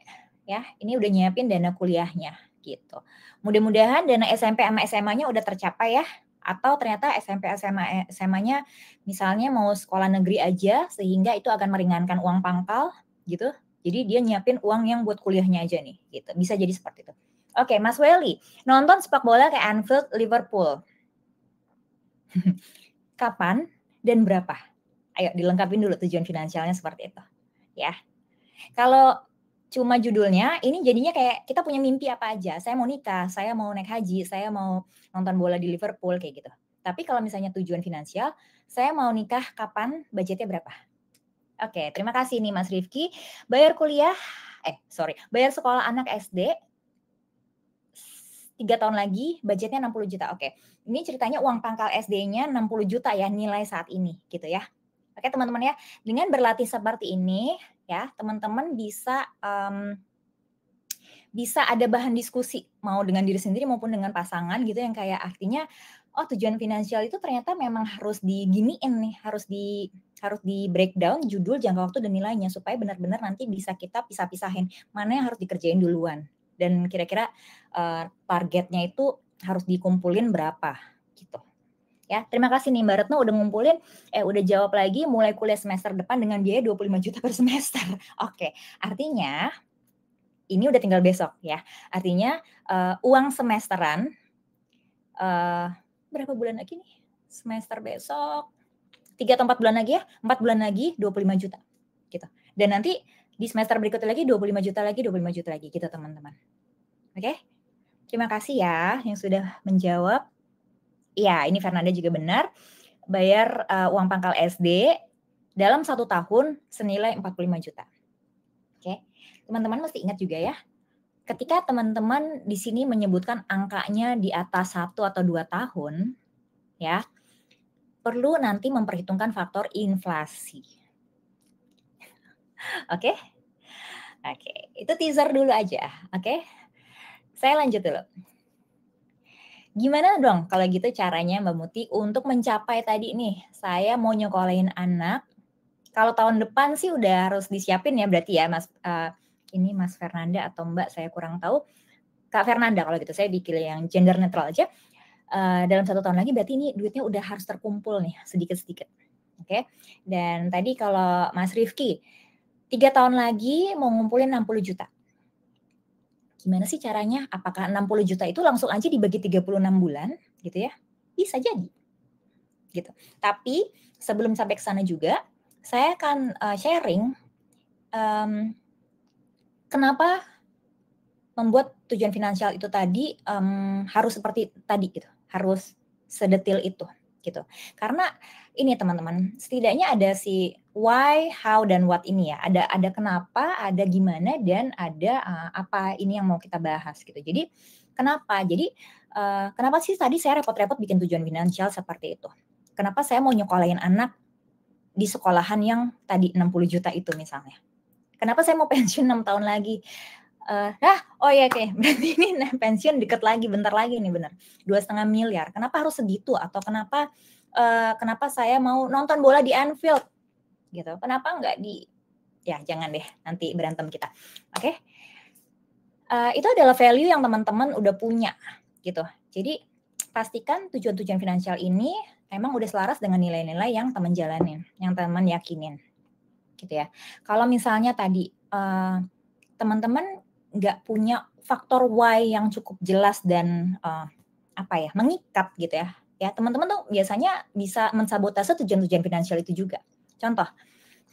ya. Ini udah nyiapin dana kuliahnya gitu. Mudah-mudahan dana SMP sama SMA-nya udah tercapai ya. Atau ternyata SMP SMA-nya misalnya mau sekolah negeri aja sehingga itu akan meringankan uang pangkal gitu. Jadi dia nyiapin uang yang buat kuliahnya aja nih gitu. Bisa jadi seperti itu. Oke, Mas Welly, nonton sepak bola kayak Anfield, Liverpool. Kapan dan berapa? Ayo dilengkapin dulu tujuan finansialnya seperti itu. Ya. Kalau cuma judulnya, ini jadinya kayak kita punya mimpi apa aja. Saya mau nikah, saya mau naik haji, saya mau nonton bola di Liverpool kayak gitu. Tapi kalau misalnya tujuan finansial, saya mau nikah kapan, budgetnya berapa? Oke, terima kasih nih Mas Rifki. Bayar bayar sekolah anak SD 3 tahun lagi, budgetnya 60 juta. Oke, ini ceritanya uang pangkal SD-nya 60 juta ya nilai saat ini gitu ya. Oke teman-teman ya, dengan berlatih seperti ini ya, teman-teman bisa ada bahan diskusi mau dengan diri sendiri maupun dengan pasangan gitu yang kayak artinya tujuan finansial itu ternyata memang harus diginiin nih, harus di breakdown judul, jangka waktu dan nilainya supaya benar-benar nanti bisa kita pisah-pisahin mana yang harus dikerjain duluan dan kira-kira targetnya itu harus dikumpulin berapa gitu. Ya, terima kasih nih Mbak Retno udah ngumpulin, udah jawab lagi mulai kuliah semester depan dengan biaya 25 juta per semester. Oke, artinya ini udah tinggal besok ya. Artinya uang semesteran berapa bulan lagi nih? Semester besok 3 atau 4 bulan lagi ya? 4 bulan lagi 25 juta gitu. Dan nanti di semester berikutnya lagi 25 juta lagi, 25 juta lagi gitu teman-teman. Oke? Terima kasih ya yang sudah menjawab. Iya, ini Fernanda juga benar. Bayar uang pangkal SD dalam 1 tahun senilai 45 juta. Oke. Teman-teman mesti ingat juga ya, ketika teman-teman di sini menyebutkan angkanya di atas 1 atau 2 tahun, ya, perlu nanti memperhitungkan faktor inflasi. Oke? Oke, itu teaser dulu aja, oke? Saya lanjut dulu. Gimana dong kalau gitu caranya Mbak Muti untuk mencapai tadi nih, saya mau nyekolahin anak, kalau tahun depan sih udah harus disiapin ya berarti ya Mas, ini Mas Fernanda atau Mbak saya kurang tahu, Kak Fernanda kalau gitu, saya bikin yang gender netral aja. Dalam 1 tahun lagi berarti ini duitnya udah harus terkumpul nih sedikit-sedikit. Oke. Dan tadi kalau Mas Rifki 3 tahun lagi mau ngumpulin 60 juta. Gimana sih caranya? Apakah 60 juta itu langsung aja dibagi 36 bulan gitu ya? Bisa jadi. Gitu. Tapi sebelum sampai ke sana juga, saya akan sharing kenapa membuat tujuan finansial itu tadi harus seperti tadi gitu, harus sedetil itu gitu. Karena ini teman-teman, setidaknya ada si why, how, dan what ini ya. Ada kenapa, ada gimana, dan ada apa ini yang mau kita bahas gitu. Jadi kenapa? Jadi kenapa sih tadi saya repot-repot bikin tujuan finansial seperti itu? Kenapa saya mau nyekolahin anak di sekolahan yang tadi 60 juta itu misalnya? Kenapa saya mau pensiun 6 tahun lagi? Berarti ini pensiun deket lagi, bentar lagi nih bener, 2,5 miliar. Kenapa harus segitu? Atau kenapa saya mau nonton bola di Anfield gitu? Kenapa enggak jangan deh, nanti berantem kita. Oke? Itu adalah value yang teman-teman udah punya gitu. Jadi pastikan tujuan-tujuan finansial ini emang udah selaras dengan nilai-nilai yang teman jalanin, yang teman yakinin gitu ya. Kalau misalnya tadi teman-teman nggak punya faktor why yang cukup jelas dan mengikat gitu ya. Ya teman-teman tuh biasanya bisa mensabotase tujuan-tujuan finansial itu juga. Contoh,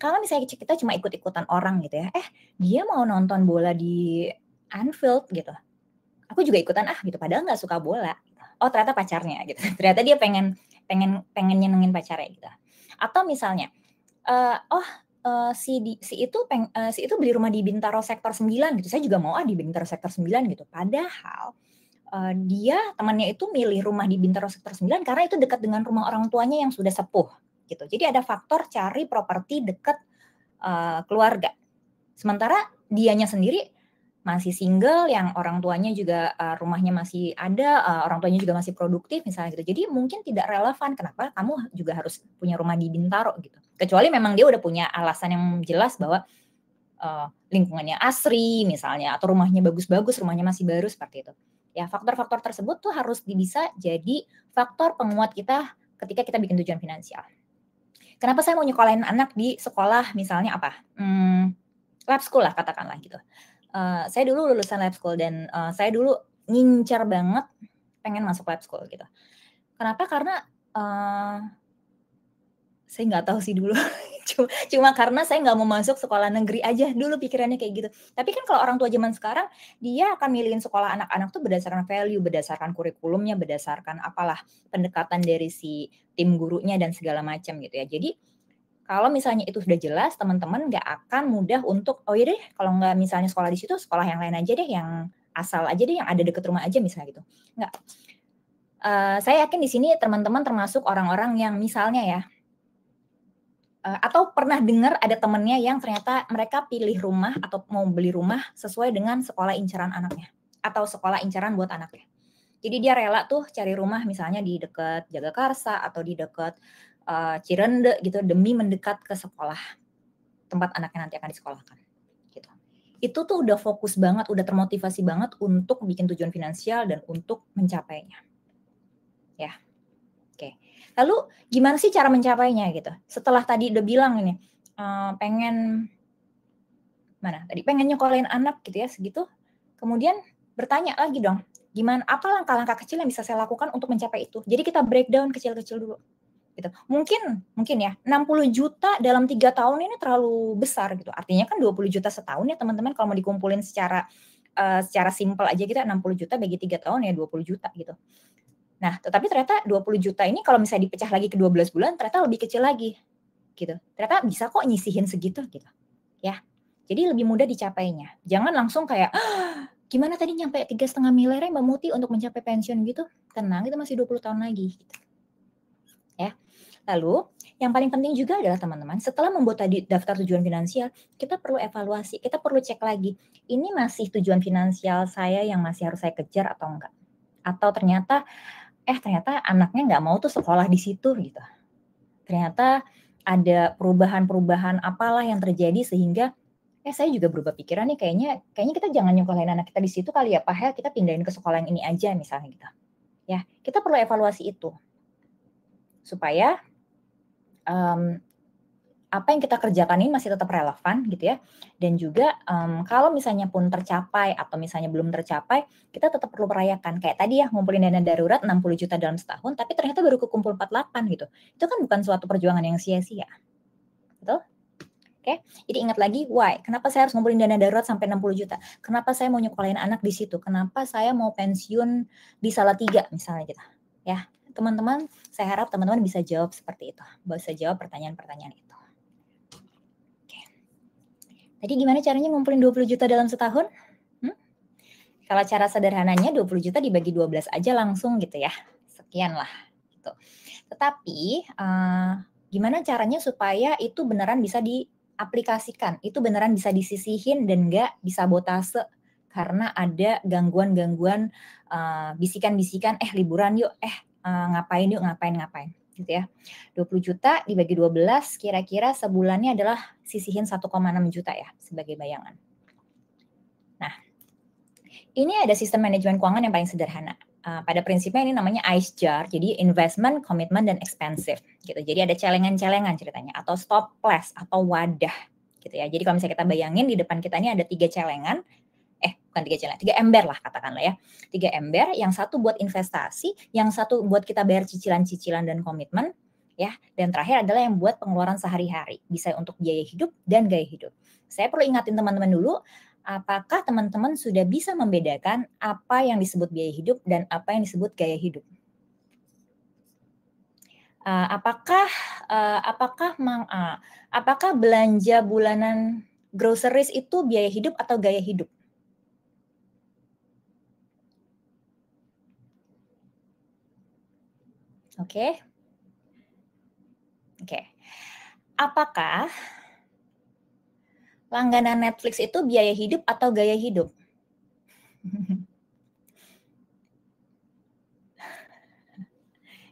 kalau misalnya kita cuma ikut-ikutan orang gitu ya, dia mau nonton bola di Anfield gitu, aku juga ikutan gitu, padahal nggak suka bola. Oh ternyata pacarnya gitu, ternyata dia pengen nyenengin pacarnya gitu. Atau misalnya, si itu beli rumah di Bintaro sektor 9 gitu, saya juga mau di Bintaro sektor 9 gitu. Padahal dia temannya itu milih rumah di Bintaro sektor 9 karena itu dekat dengan rumah orang tuanya yang sudah sepuh gitu. Jadi ada faktor cari properti dekat keluarga. Sementara dianya sendiri masih single, yang orang tuanya juga rumahnya masih ada, orang tuanya juga masih produktif misalnya gitu. Jadi mungkin tidak relevan kenapa kamu juga harus punya rumah di Bintaro gitu. Kecuali memang dia udah punya alasan yang jelas bahwa lingkungannya asri misalnya, atau rumahnya bagus-bagus, rumahnya masih baru seperti itu. Ya faktor-faktor tersebut tuh harus bisa jadi faktor penguat kita ketika kita bikin tujuan finansial. Kenapa saya mau nyekolahin anak di sekolah misalnya lab school lah katakanlah gitu. Saya dulu lulusan lab school dan saya dulu ngincar banget pengen masuk lab school gitu. Kenapa? Karena saya nggak tahu sih dulu. Cuma karena saya nggak mau masuk sekolah negeri aja dulu pikirannya kayak gitu. Tapi kan kalau orang tua zaman sekarang, dia akan milihin sekolah anak-anak tuh berdasarkan value, berdasarkan kurikulumnya, berdasarkan apalah pendekatan dari si tim gurunya dan segala macam gitu ya. Jadi kalau misalnya itu sudah jelas, teman-teman nggak akan mudah untuk, oh ya deh, kalau nggak misalnya sekolah di situ, sekolah yang lain aja deh, yang asal aja deh, yang ada deket rumah aja misalnya gitu. Nggak. Saya yakin di sini teman-teman termasuk orang-orang yang misalnya ya, atau pernah dengar ada temennya yang ternyata mereka pilih rumah atau mau beli rumah sesuai dengan sekolah incaran anaknya atau sekolah incaran buat anaknya. Jadi dia rela tuh cari rumah misalnya di dekat Jagakarsa atau di dekat Cirende gitu demi mendekat ke sekolah tempat anaknya nanti akan disekolahkan. Gitu. Itu tuh udah fokus banget, udah termotivasi banget untuk bikin tujuan finansial dan untuk mencapainya. Ya. Oke. Lalu gimana sih cara mencapainya gitu? Setelah tadi udah bilang ini, pengen nyekolahin anak gitu ya segitu, kemudian bertanya lagi dong, apa langkah-langkah kecil yang bisa saya lakukan untuk mencapai itu? Jadi kita breakdown kecil-kecil dulu. Gitu. Mungkin ya 60 juta dalam 3 tahun ini terlalu besar gitu. Artinya kan 20 juta setahun ya teman-teman, kalau mau dikumpulin secara simpel aja kita 60 juta bagi 3 tahun ya 20 juta gitu. Nah, tetapi ternyata 20 juta ini kalau misalnya dipecah lagi ke 12 bulan ternyata lebih kecil lagi gitu. Ternyata bisa kok nyisihin segitu gitu. Ya. Jadi lebih mudah dicapainya. Jangan langsung kayak gimana tadi nyampe 3,5 miliar Mbak Muti untuk mencapai pensiun gitu. Tenang, itu masih 20 tahun lagi gitu. Ya. Lalu, yang paling penting juga adalah teman-teman, setelah membuat tadi daftar tujuan finansial, kita perlu evaluasi, kita perlu cek lagi, ini masih tujuan finansial saya yang masih harus saya kejar atau enggak? Atau ternyata anaknya nggak mau tuh sekolah di situ gitu. Ternyata ada perubahan-perubahan apalah yang terjadi sehingga, saya juga berubah pikiran nih, kayaknya kita jangan nyekolahin anak kita di situ kali ya Pak ya, kita pindahin ke sekolah yang ini aja misalnya gitu. Ya, kita perlu evaluasi itu. Supaya apa yang kita kerjakan ini masih tetap relevan gitu ya. Dan juga kalau misalnya pun tercapai atau misalnya belum tercapai, kita tetap perlu merayakan. Kayak tadi ya, ngumpulin dana darurat 60 juta dalam setahun, tapi ternyata baru kekumpul 48 gitu. Itu kan bukan suatu perjuangan yang sia-sia. Betul? Oke, jadi ingat lagi why. Kenapa saya harus ngumpulin dana darurat sampai 60 juta? Kenapa saya mau nyekolahin anak di situ? Kenapa saya mau pensiun di Salatiga misalnya gitu. Ya, teman-teman, saya harap teman-teman bisa jawab seperti itu. Bisa jawab pertanyaan-pertanyaan itu. Oke. Tadi gimana caranya ngumpulin 20 juta dalam setahun? Kalau cara sederhananya 20 juta dibagi 12 aja langsung gitu ya. Sekian lah. Gitu. Tetapi gimana caranya supaya itu beneran bisa diaplikasikan, itu beneran bisa disisihin dan nggak disabotase karena ada gangguan-gangguan bisikan-bisikan, liburan yuk, ngapain yuk, ngapain gitu ya. 20 juta dibagi 12 kira-kira sebulannya adalah sisihin 1,6 juta ya sebagai bayangan. Nah, Ini ada sistem manajemen keuangan yang paling sederhana. Pada prinsipnya ini namanya ICE jar, jadi investment, commitment, dan expensive gitu. Jadi ada celengan-celengan ceritanya, atau stop loss, atau wadah gitu ya. Jadi kalau misalnya kita bayangin di depan kita ini ada 3 celengan, bukan 3 celengan, 3 ember lah katakanlah ya. 3 ember, yang satu buat investasi, yang satu buat kita bayar cicilan-cicilan dan komitmen, ya. Dan terakhir adalah yang buat pengeluaran sehari-hari, bisa untuk biaya hidup dan gaya hidup. Saya perlu ingatin teman-teman dulu, apakah teman-teman sudah bisa membedakan apa yang disebut biaya hidup dan apa yang disebut gaya hidup? Apakah belanja bulanan groceries itu biaya hidup atau gaya hidup? Oke. Oke. Apakah langganan Netflix itu biaya hidup atau gaya hidup?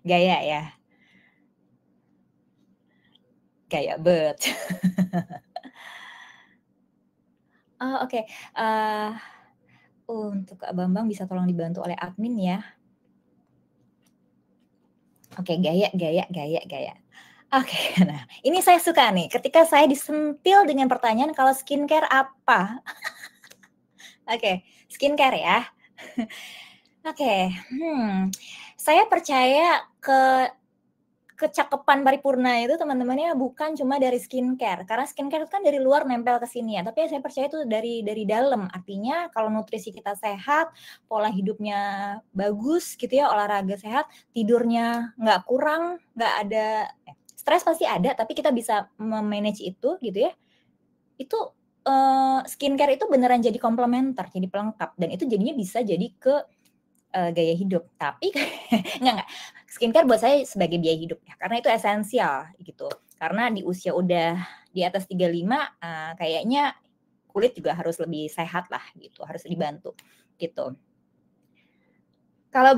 Gaya ya? Gaya, oh, oke. Untuk Kak Bambang bisa tolong dibantu oleh admin ya. Oke, gaya. Oke, nah ini saya suka nih, ketika saya disentil dengan pertanyaan kalau skincare apa? Oke, skincare ya. Oke, saya percaya kecakapan paripurna itu teman-temannya bukan cuma dari skincare, karena skincare itu kan dari luar nempel ke sini ya, tapi saya percaya itu dari dalam. Artinya kalau nutrisi kita sehat, pola hidupnya bagus gitu ya, olahraga sehat, tidurnya nggak kurang, nggak ada stres pasti ada, tapi kita bisa me-manage itu gitu ya. Itu, skincare itu beneran jadi komplementer, jadi pelengkap, dan itu jadinya bisa jadi ke gaya hidup. Tapi enggak, skincare buat saya sebagai biaya hidup ya, karena itu esensial gitu. Karena di usia udah di atas 35, kayaknya kulit juga harus lebih sehat lah gitu, harus dibantu gitu. Kalau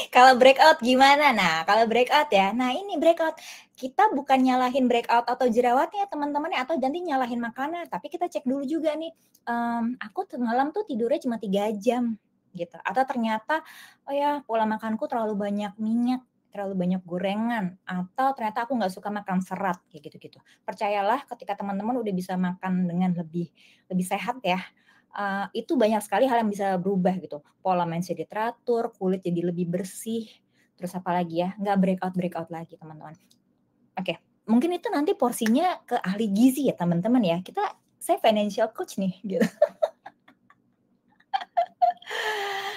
kalau breakout gimana? Nah, kalau breakout ya, nah ini breakout, kita bukan nyalahin breakout atau jerawatnya teman-teman ya, atau nanti nyalahin makanan, tapi kita cek dulu juga nih, aku semalam tuh tidurnya cuma 3 jam gitu, atau ternyata, oh ya pola makanku terlalu banyak minyak, terlalu banyak gorengan, atau ternyata aku nggak suka makan serat, kayak gitu-gitu. Percayalah ketika teman-teman udah bisa makan dengan lebih lebih sehat ya, itu banyak sekali hal yang bisa berubah gitu. Pola main jadi teratur, kulit jadi lebih bersih, terus apa lagi ya, nggak breakout lagi teman-teman. Oke, mungkin itu nanti porsinya ke ahli gizi ya teman-teman ya. Saya financial coach nih gitu.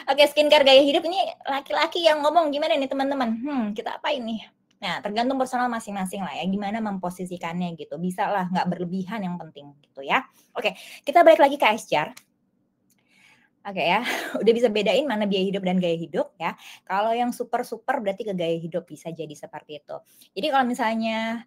Oke, skincare gaya hidup ini laki-laki yang ngomong gimana nih teman-teman? Kita apain nih? Nah, tergantung personal masing-masing lah ya, gimana memposisikannya gitu. Bisa lah, nggak berlebihan yang penting gitu ya. Oke, kita balik lagi ke icejar. Oke ya, udah bisa bedain mana biaya hidup dan gaya hidup ya. Kalau yang super-super berarti ke gaya hidup, bisa jadi seperti itu. Jadi kalau misalnya,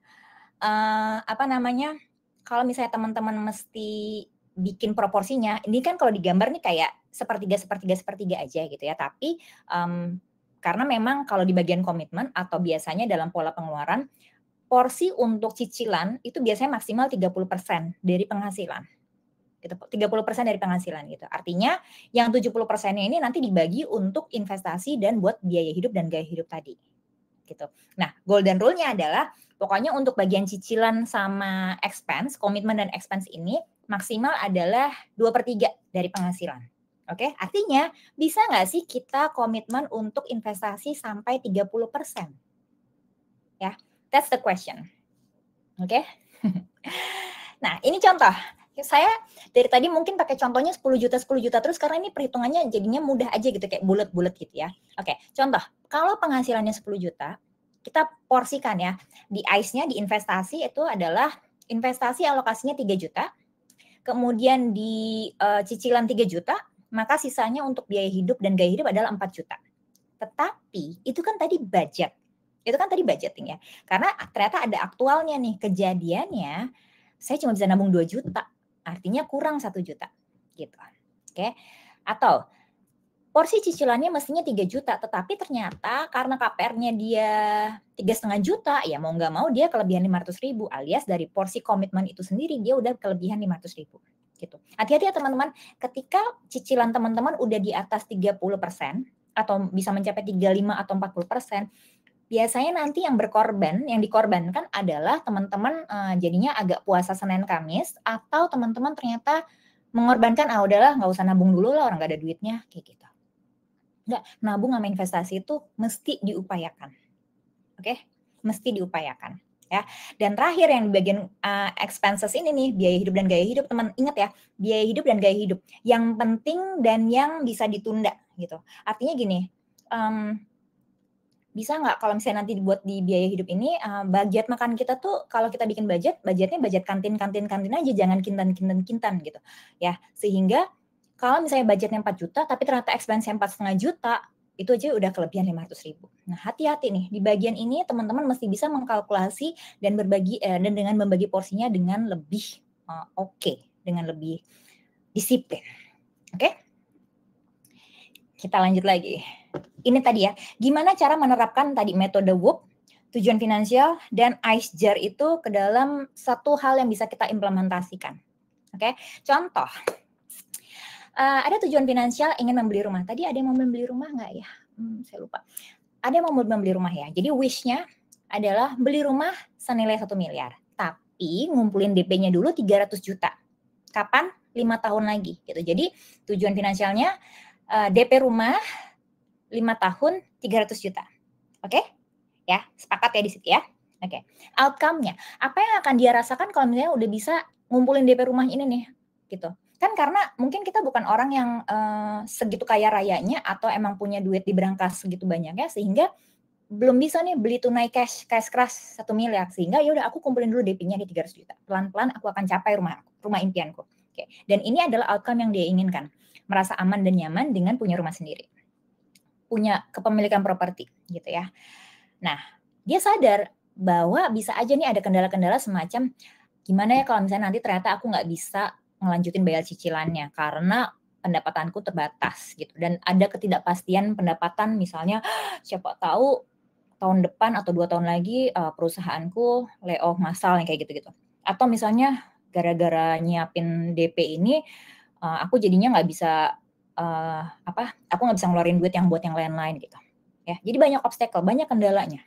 apa namanya, kalau misalnya teman-teman mesti bikin proporsinya, ini kan kalau digambar nih kayak sepertiga sepertiga sepertiga aja gitu ya. Tapi, karena memang kalau di bagian komitmen atau biasanya dalam pola pengeluaran, porsi untuk cicilan itu biasanya maksimal 30% dari penghasilan. Gitu, 30% dari penghasilan gitu. Artinya yang 70%-nya ini nanti dibagi untuk investasi dan buat biaya hidup dan gaya hidup tadi, gitu. Nah, golden rule-nya adalah pokoknya untuk bagian cicilan sama expense, komitmen dan expense ini maksimal adalah 2/3 dari penghasilan. Oke, artinya bisa nggak sih kita komitmen untuk investasi sampai 30%? Ya, that's the question. Oke. Nah, ini contoh. Saya dari tadi mungkin pakai contohnya 10 juta terus karena ini perhitungannya jadinya mudah aja gitu kayak bulet-bulet gitu ya. Oke, contoh, kalau penghasilannya 10 juta, kita porsikan ya. Di ICE-nya di investasi itu adalah investasi alokasinya 3 juta, kemudian di cicilan 3 juta, maka sisanya untuk biaya hidup dan gaya hidup adalah 4 juta. Tetapi itu kan tadi budget. Itu kan tadi budgeting ya. Karena ternyata ada aktualnya nih, kejadiannya saya cuma bisa nabung 2 juta, artinya kurang 1 juta gitu. Oke. Atau porsi cicilannya mestinya 3 juta, tetapi ternyata karena KPR-nya dia 3,5 juta, ya mau nggak mau dia kelebihan 500.000 alias dari porsi komitmen itu sendiri dia udah kelebihan 500.000. gitu. Hati-hati ya teman-teman, ketika cicilan teman-teman udah di atas 30% atau bisa mencapai 35 atau 40%, biasanya nanti yang dikorbankan adalah teman-teman jadinya agak puasa Senin Kamis, atau teman-teman ternyata mengorbankan, udahlah nggak usah nabung dulu lah, orang nggak ada duitnya, kayak gitu. Nggak, nabung sama investasi itu mesti diupayakan. Oke? Mesti diupayakan. Ya. Dan terakhir yang di bagian expenses ini nih, biaya hidup dan gaya hidup, teman ingat ya, biaya hidup dan gaya hidup. Yang penting dan yang bisa ditunda gitu. Artinya gini, bisa nggak kalau misalnya nanti dibuat di biaya hidup ini, budget makan kita tuh kalau kita bikin budgetnya budget kantin aja, jangan kintan gitu, ya. Sehingga kalau misalnya budgetnya 4 juta tapi ternyata expense-nya 4,5 juta, itu aja udah kelebihan 500.000. Nah, hati-hati nih, di bagian ini teman-teman mesti bisa mengkalkulasi dan berbagi dan dengan membagi porsinya dengan lebih oke, dengan lebih disiplin. Oke? Kita lanjut lagi. Ini tadi ya, gimana cara menerapkan tadi metode WOOP, tujuan finansial, dan ICE-JAR itu ke dalam satu hal yang bisa kita implementasikan. Oke, contoh, ada tujuan finansial ingin membeli rumah. Tadi ada yang mau membeli rumah nggak ya? Saya lupa. Ada yang mau membeli rumah ya. Jadi wish-nya adalah beli rumah senilai 1 miliar. Tapi ngumpulin DP-nya dulu 300 juta. Kapan? 5 tahun lagi. Gitu. Jadi tujuan finansialnya DP rumah 5 tahun 300 juta. Oke? Ya, sepakat ya di situ ya. Oke. Outcome-nya, apa yang akan dia rasakan kalau misalnya udah bisa ngumpulin DP rumah ini nih, gitu. Kan karena mungkin kita bukan orang yang segitu kaya rayanya atau emang punya duit di berangkas segitu banyaknya sehingga belum bisa nih beli tunai cash keras 1 miliar, sehingga ya udah aku kumpulin dulu DP-nya di 300 juta. Pelan-pelan aku akan capai rumah impianku. Oke. Dan ini adalah outcome yang dia inginkan. Merasa aman dan nyaman dengan punya rumah sendiri. Punya kepemilikan properti gitu ya. Nah, dia sadar bahwa bisa aja nih ada kendala-kendala semacam gimana ya kalau misalnya nanti ternyata aku nggak bisa ngelanjutin bayar cicilannya karena pendapatanku terbatas gitu, dan ada ketidakpastian pendapatan, misalnya siapa tahu tahun depan atau 2 tahun lagi perusahaanku layoff massal yang kayak gitu-gitu. Atau misalnya gara-gara nyiapin DP ini aku jadinya nggak bisa aku nggak bisa ngeluarin duit yang buat yang lain-lain gitu. Ya, jadi banyak obstacle, banyak kendalanya.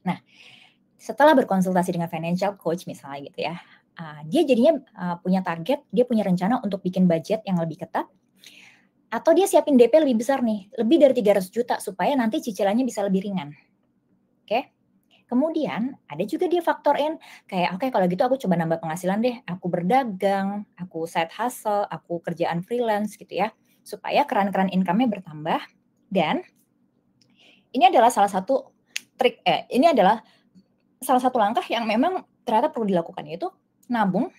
Nah, setelah berkonsultasi dengan financial coach misalnya gitu ya, dia jadinya punya target, dia punya rencana untuk bikin budget yang lebih ketat, atau dia siapin DP lebih besar nih, lebih dari 300 juta supaya nanti cicilannya bisa lebih ringan. Oke? Kemudian ada juga dia faktorin kayak, oke kalau gitu aku coba nambah penghasilan deh, aku berdagang, aku side hustle, aku kerjaan freelance gitu ya, supaya keran-keran income-nya bertambah. Dan ini adalah salah satu ini adalah salah satu langkah yang memang ternyata perlu dilakukan, yaitu nabung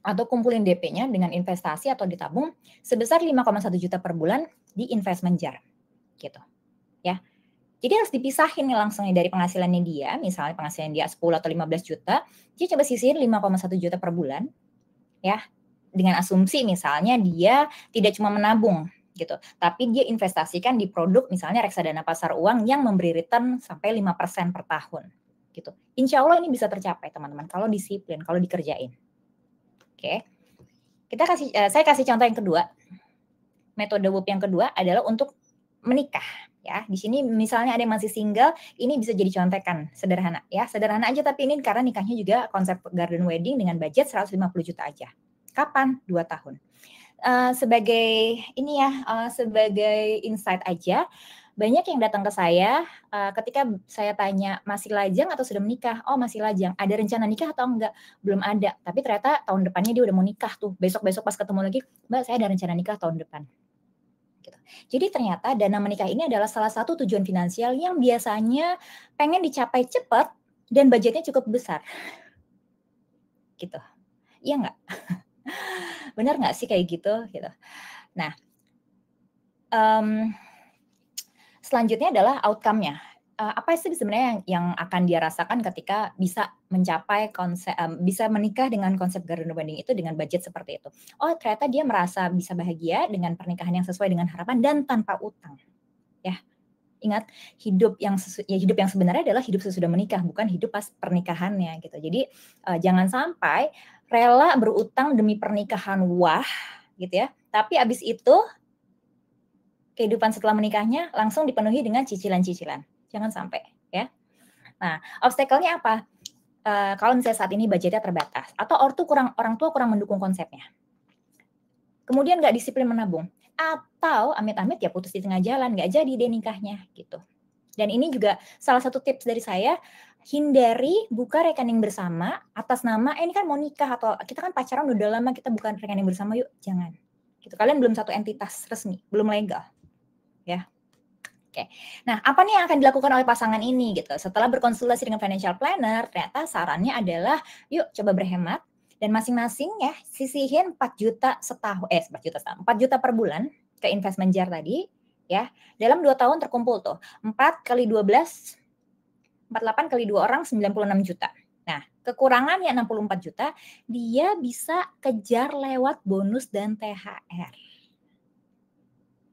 atau kumpulin DP-nya dengan investasi atau ditabung sebesar 5,1 juta per bulan di investment jar gitu ya. Jadi harus dipisahin nih langsung dari penghasilannya dia, misalnya penghasilan dia 10 atau 15 juta, dia coba sisihin 5,1 juta per bulan ya, dengan asumsi misalnya dia tidak cuma menabung gitu, tapi dia investasikan di produk misalnya reksadana pasar uang yang memberi return sampai 5% per tahun gitu. Insya Allah ini bisa tercapai teman-teman kalau disiplin, kalau dikerjain. Oke. Saya kasih contoh yang kedua. Metode WOOP yang kedua adalah untuk menikah ya. Di sini misalnya ada yang masih single, ini bisa jadi contekan sederhana ya. Sederhana aja tapi ini karena nikahnya juga konsep garden wedding dengan budget 150 juta aja. Kapan? 2 tahun. Sebagai ini ya, sebagai insight aja, banyak yang datang ke saya ketika saya tanya masih lajang atau sudah menikah. Oh masih lajang. Ada rencana nikah atau enggak? Belum ada. Tapi ternyata tahun depannya dia udah mau nikah tuh. Besok-besok pas ketemu lagi, Mbak saya ada rencana nikah tahun depan. Gitu. Jadi ternyata dana menikah ini adalah salah satu tujuan finansial yang biasanya pengen dicapai cepat dan budgetnya cukup besar. Gitu. Iya nggak? Benar nggak sih kayak gitu? Gitu. Nah, selanjutnya adalah outcome-nya. Apa sih sebenarnya yang akan dia rasakan ketika bisa mencapai bisa menikah dengan konsep garden wedding itu dengan budget seperti itu? Oh, ternyata dia merasa bisa bahagia dengan pernikahan yang sesuai dengan harapan dan tanpa utang. Ya. Ingat, hidup yang sebenarnya adalah hidup sesudah menikah, bukan hidup pas pernikahannya gitu. Jadi jangan sampai rela berutang demi pernikahan, wah, gitu ya. Tapi abis itu kehidupan setelah menikahnya langsung dipenuhi dengan cicilan-cicilan. Jangan sampai ya. Nah, obstacle-nya apa? Kalau misalnya saat ini budgetnya terbatas atau orang tua kurang mendukung konsepnya. Kemudian nggak disiplin menabung atau amit-amit ya putus di tengah jalan, nggak jadi deh nikahnya gitu. Dan ini juga salah satu tips dari saya, hindari buka rekening bersama atas nama ini kan mau nikah atau kita kan pacaran udah lama kita bukan rekening bersama yuk, jangan. Gitu. Kalian belum satu entitas resmi, belum legal. Ya. Oke. Nah, apa nih yang akan dilakukan oleh pasangan ini gitu? Setelah berkonsultasi dengan financial planner, ternyata sarannya adalah yuk coba berhemat dan masing-masing ya sisihin 4 juta setahun 4 juta per bulan ke investment jar tadi ya. Dalam 2 tahun terkumpul tuh 4 kali 12 48 kali 2 orang 96 juta. Nah, kekurangannya 64 juta, dia bisa kejar lewat bonus dan THR.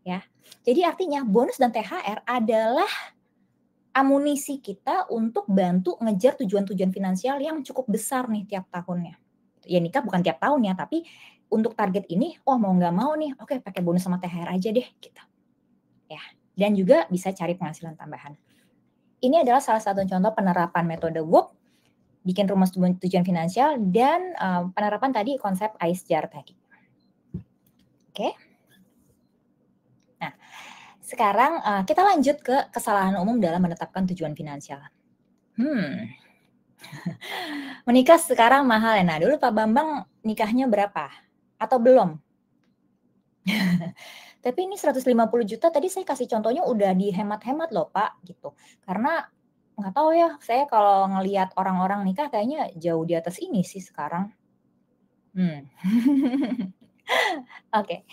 Ya. Jadi artinya bonus dan THR adalah amunisi kita untuk bantu ngejar tujuan-tujuan finansial yang cukup besar nih tiap tahunnya. Ya nikah bukan tiap tahun ya, tapi untuk target ini, oh mau nggak mau nih, oke pakai bonus sama THR aja deh gitu. Ya, dan juga bisa cari penghasilan tambahan. Ini adalah salah satu contoh penerapan metode WOOP, bikin rumus tujuan finansial, dan penerapan tadi konsep ICE jar tadi. Oke. Nah, sekarang kita lanjut ke kesalahan umum dalam menetapkan tujuan finansial. Menikah sekarang mahal ya. Nah, dulu Pak Bambang nikahnya berapa? Atau belum? Tapi ini 150 juta tadi saya kasih contohnya udah dihemat-hemat loh Pak gitu. Karena nggak tahu ya, saya kalau ngelihat orang-orang nikah kayaknya jauh di atas ini sih sekarang. Oke.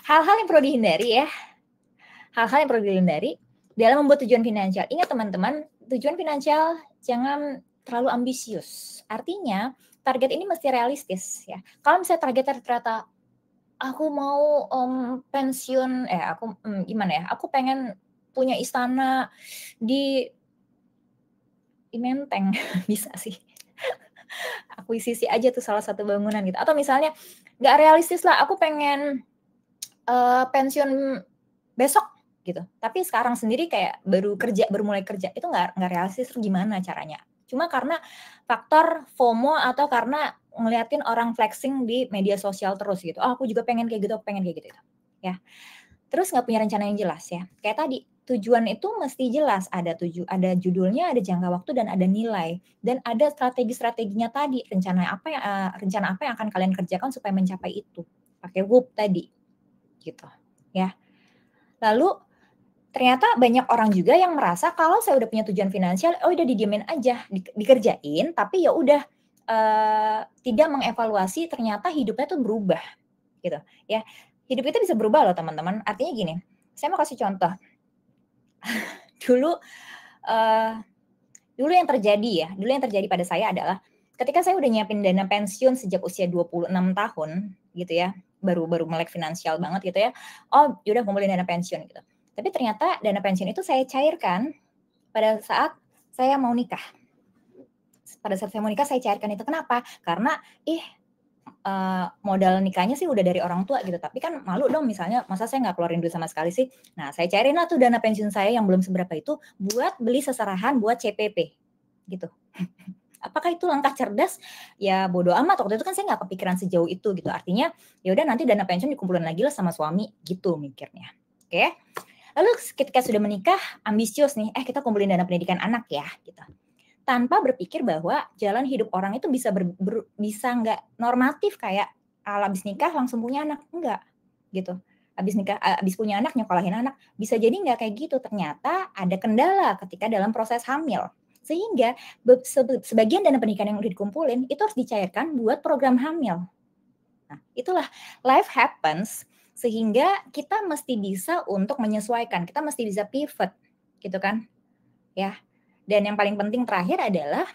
Hal-hal yang perlu dihindari ya. Hal-hal yang perlu dihindari dalam membuat tujuan finansial. Ingat teman-teman, tujuan finansial jangan terlalu ambisius. Artinya target ini mesti realistis ya. Kalau misalnya targetnya ternyata aku mau pensiun, gimana ya? Aku pengen punya istana di Menteng, bisa sih. Akuisisi aja tuh salah satu bangunan gitu. Atau misalnya nggak realistis lah, aku pengen pensiun besok gitu. Tapi sekarang sendiri kayak baru mulai kerja, itu nggak realistis. Gimana caranya? Cuma karena faktor FOMO atau karena ngeliatin orang flexing di media sosial terus gitu. Oh, aku juga pengen kayak gitu, aku pengen kayak gitu. Ya. Terus nggak punya rencana yang jelas ya. Kayak tadi, tujuan itu mesti jelas. Ada judulnya, ada jangka waktu, dan ada nilai. Dan ada strategi-strateginya tadi. Rencana apa yang akan kalian kerjakan supaya mencapai itu. Pakai WOOP tadi. Gitu. Ya. Lalu ternyata banyak orang juga yang merasa kalau saya udah punya tujuan finansial, oh udah didiemin aja, dikerjain, tapi ya udah tidak mengevaluasi ternyata hidupnya tuh berubah, gitu ya. Hidup itu bisa berubah loh teman-teman. Artinya gini, saya mau kasih contoh. Dulu yang terjadi pada saya adalah ketika saya udah nyiapin dana pensiun sejak usia 26 tahun gitu ya, baru melek finansial banget gitu ya. Oh, yaudah kumpulin dana pensiun gitu. Tapi ternyata dana pensiun itu saya cairkan pada saat saya mau nikah. Pada saat saya mau nikah saya cairkan itu. Kenapa? Karena modal nikahnya sih udah dari orang tua gitu. Tapi kan malu dong misalnya, masa saya nggak keluarin duit sama sekali sih. Nah, saya cairin lah tuh dana pensiun saya yang belum seberapa itu buat beli seserahan buat CPP gitu. Apakah itu langkah cerdas? Ya bodo amat, waktu itu kan saya nggak kepikiran sejauh itu gitu. Artinya ya udah nanti dana pensiun dikumpulin lagi lah sama suami gitu mikirnya. Oke. Lalu ketika sudah menikah, ambisius nih, kita kumpulin dana pendidikan anak ya gitu. Tanpa berpikir bahwa jalan hidup orang itu bisa bisa nggak normatif kayak habis nikah langsung punya anak, enggak gitu. Habis punya anak nyekolahin anak, bisa jadi nggak kayak gitu. Ternyata ada kendala ketika dalam proses hamil. Sehingga sebagian dana pendidikan yang udah dikumpulin itu harus dicairkan buat program hamil. Nah, itulah life happens sehingga kita mesti bisa untuk menyesuaikan, kita mesti bisa pivot gitu kan. Ya. Dan yang paling penting terakhir adalah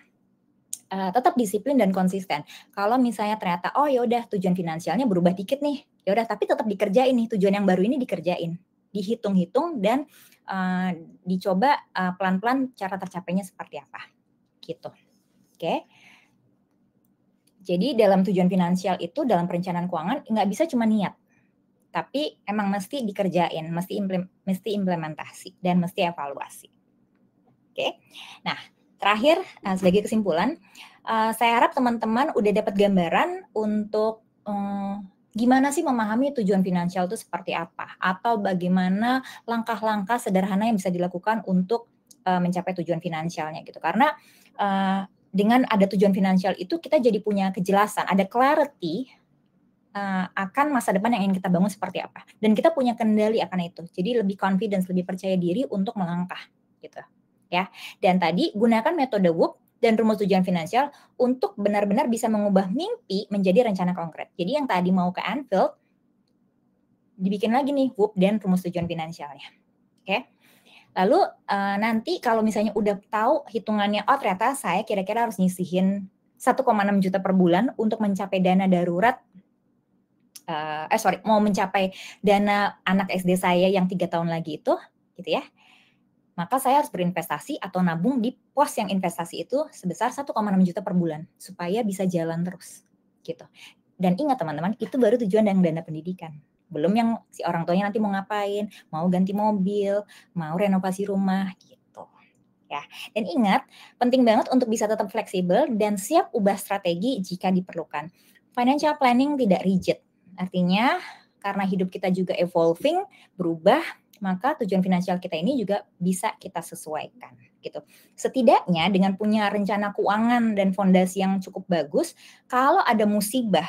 tetap disiplin dan konsisten. Kalau misalnya ternyata ya udah tujuan finansialnya berubah dikit nih, ya udah tapi tetap dikerjain nih, tujuan yang baru ini dikerjain. Dihitung-hitung dan dicoba pelan-pelan cara tercapainya seperti apa. Gitu. Oke. Jadi dalam tujuan finansial itu, dalam perencanaan keuangan nggak bisa cuma niat, tapi emang mesti dikerjain, mesti implementasi dan mesti evaluasi. Oke. Nah, terakhir sebagai kesimpulan, saya harap teman-teman udah dapat gambaran untuk gimana sih memahami tujuan finansial itu seperti apa, atau bagaimana langkah-langkah sederhana yang bisa dilakukan untuk mencapai tujuan finansialnya gitu. Karena dengan ada tujuan finansial itu kita jadi punya kejelasan, ada clarity akan masa depan yang ingin kita bangun seperti apa. Dan kita punya kendali akan itu. Jadi lebih confidence, lebih percaya diri untuk melangkah gitu. Ya. Dan tadi gunakan metode WOOP dan rumus tujuan finansial untuk benar-benar bisa mengubah mimpi menjadi rencana konkret. Jadi yang tadi mau ke Anfield, dibikin lagi nih WOOP dan rumus tujuan finansialnya. Oke. Lalu nanti kalau misalnya udah tahu hitungannya, oh ternyata saya kira-kira harus nyisihin 1,6 juta per bulan untuk mencapai dana darurat, mau mencapai dana anak SD saya yang 3 tahun lagi itu, gitu ya. Maka saya harus berinvestasi atau nabung di pos yang investasi itu sebesar 1,6 juta per bulan, supaya bisa jalan terus, gitu. Dan ingat teman-teman, itu baru tujuan dan dana pendidikan. Belum yang si orang tuanya nanti mau ngapain, mau ganti mobil, mau renovasi rumah, gitu. Ya. Dan ingat, penting banget untuk bisa tetap fleksibel dan siap ubah strategi jika diperlukan. Financial planning tidak rigid. Artinya, karena hidup kita juga evolving, berubah, maka tujuan finansial kita ini juga bisa kita sesuaikan gitu. Setidaknya dengan punya rencana keuangan dan fondasi yang cukup bagus, kalau ada musibah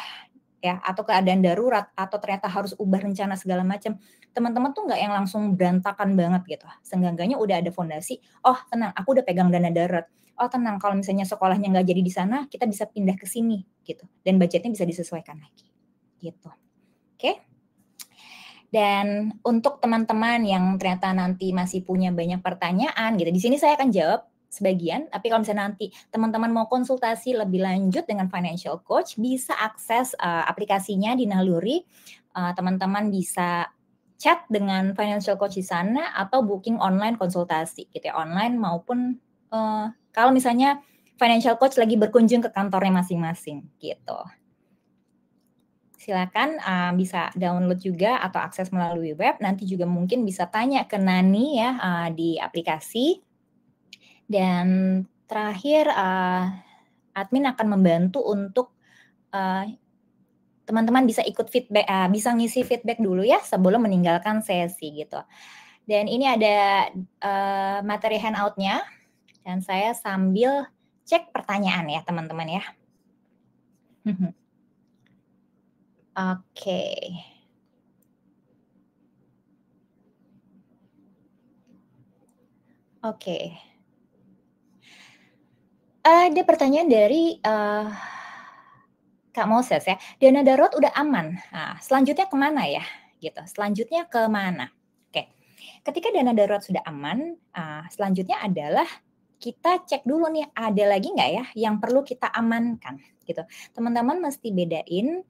ya atau keadaan darurat atau ternyata harus ubah rencana segala macam, teman-teman tuh nggak yang langsung berantakan banget gitu. Seenggaknya udah ada fondasi, oh tenang aku udah pegang dana darurat. Oh tenang kalau misalnya sekolahnya nggak jadi di sana, kita bisa pindah ke sini gitu. Dan budgetnya bisa disesuaikan lagi gitu. Oke? Dan untuk teman-teman yang ternyata nanti masih punya banyak pertanyaan gitu, di sini saya akan jawab sebagian, tapi kalau misalnya nanti teman-teman mau konsultasi lebih lanjut dengan financial coach, bisa akses aplikasinya di Naluri. Teman-teman bisa chat dengan financial coach di sana atau booking online konsultasi gitu ya, online maupun kalau misalnya financial coach lagi berkunjung ke kantornya masing-masing gitu. Silakan bisa download juga atau akses melalui web. Nanti juga mungkin bisa tanya ke Nani ya di aplikasi. Dan terakhir admin akan membantu untuk teman-teman bisa ikut feedback, bisa ngisi feedback dulu ya sebelum meninggalkan sesi gitu. Dan ini ada materi handout-nya dan saya sambil cek pertanyaan ya teman-teman ya. Oke. Oke. Ada pertanyaan dari Kak Moses ya, dana darurat udah aman, nah selanjutnya kemana ya? Gitu, selanjutnya kemana? Oke, ketika dana darurat sudah aman, selanjutnya adalah kita cek dulu nih, ada lagi nggak ya yang perlu kita amankan, gitu. Teman-teman mesti bedain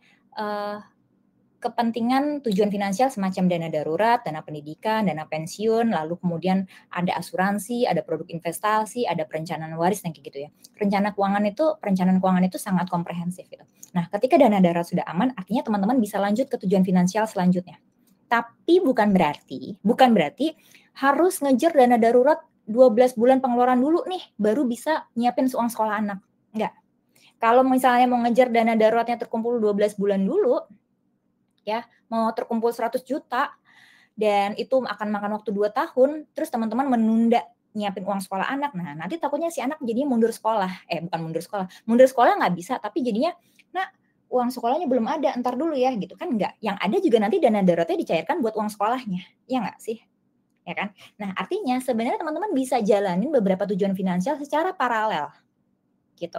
kepentingan tujuan finansial semacam dana darurat, dana pendidikan, dana pensiun, lalu kemudian ada asuransi, ada produk investasi, ada perencanaan waris dan kayak gitu ya. Perencanaan keuangan itu sangat komprehensif gitu. Nah, ketika dana darurat sudah aman, artinya teman-teman bisa lanjut ke tujuan finansial selanjutnya. Tapi bukan berarti harus ngejar dana darurat 12 bulan pengeluaran dulu nih, baru bisa nyiapin uang sekolah anak. Enggak. Kalau misalnya mau ngejar dana daruratnya terkumpul 12 bulan dulu, ya mau terkumpul 100 juta dan itu akan makan waktu 2 tahun, terus teman-teman menunda nyiapin uang sekolah anak. Nah, nanti takutnya si anak jadinya mundur sekolah. Bukan mundur sekolah nggak bisa, tapi jadinya, "Nak, uang sekolahnya belum ada, entar dulu ya," gitu kan enggak. Yang ada juga nanti dana daruratnya dicairkan buat uang sekolahnya, ya nggak sih? Ya kan? Nah, artinya sebenarnya teman-teman bisa jalanin beberapa tujuan finansial secara paralel, gitu.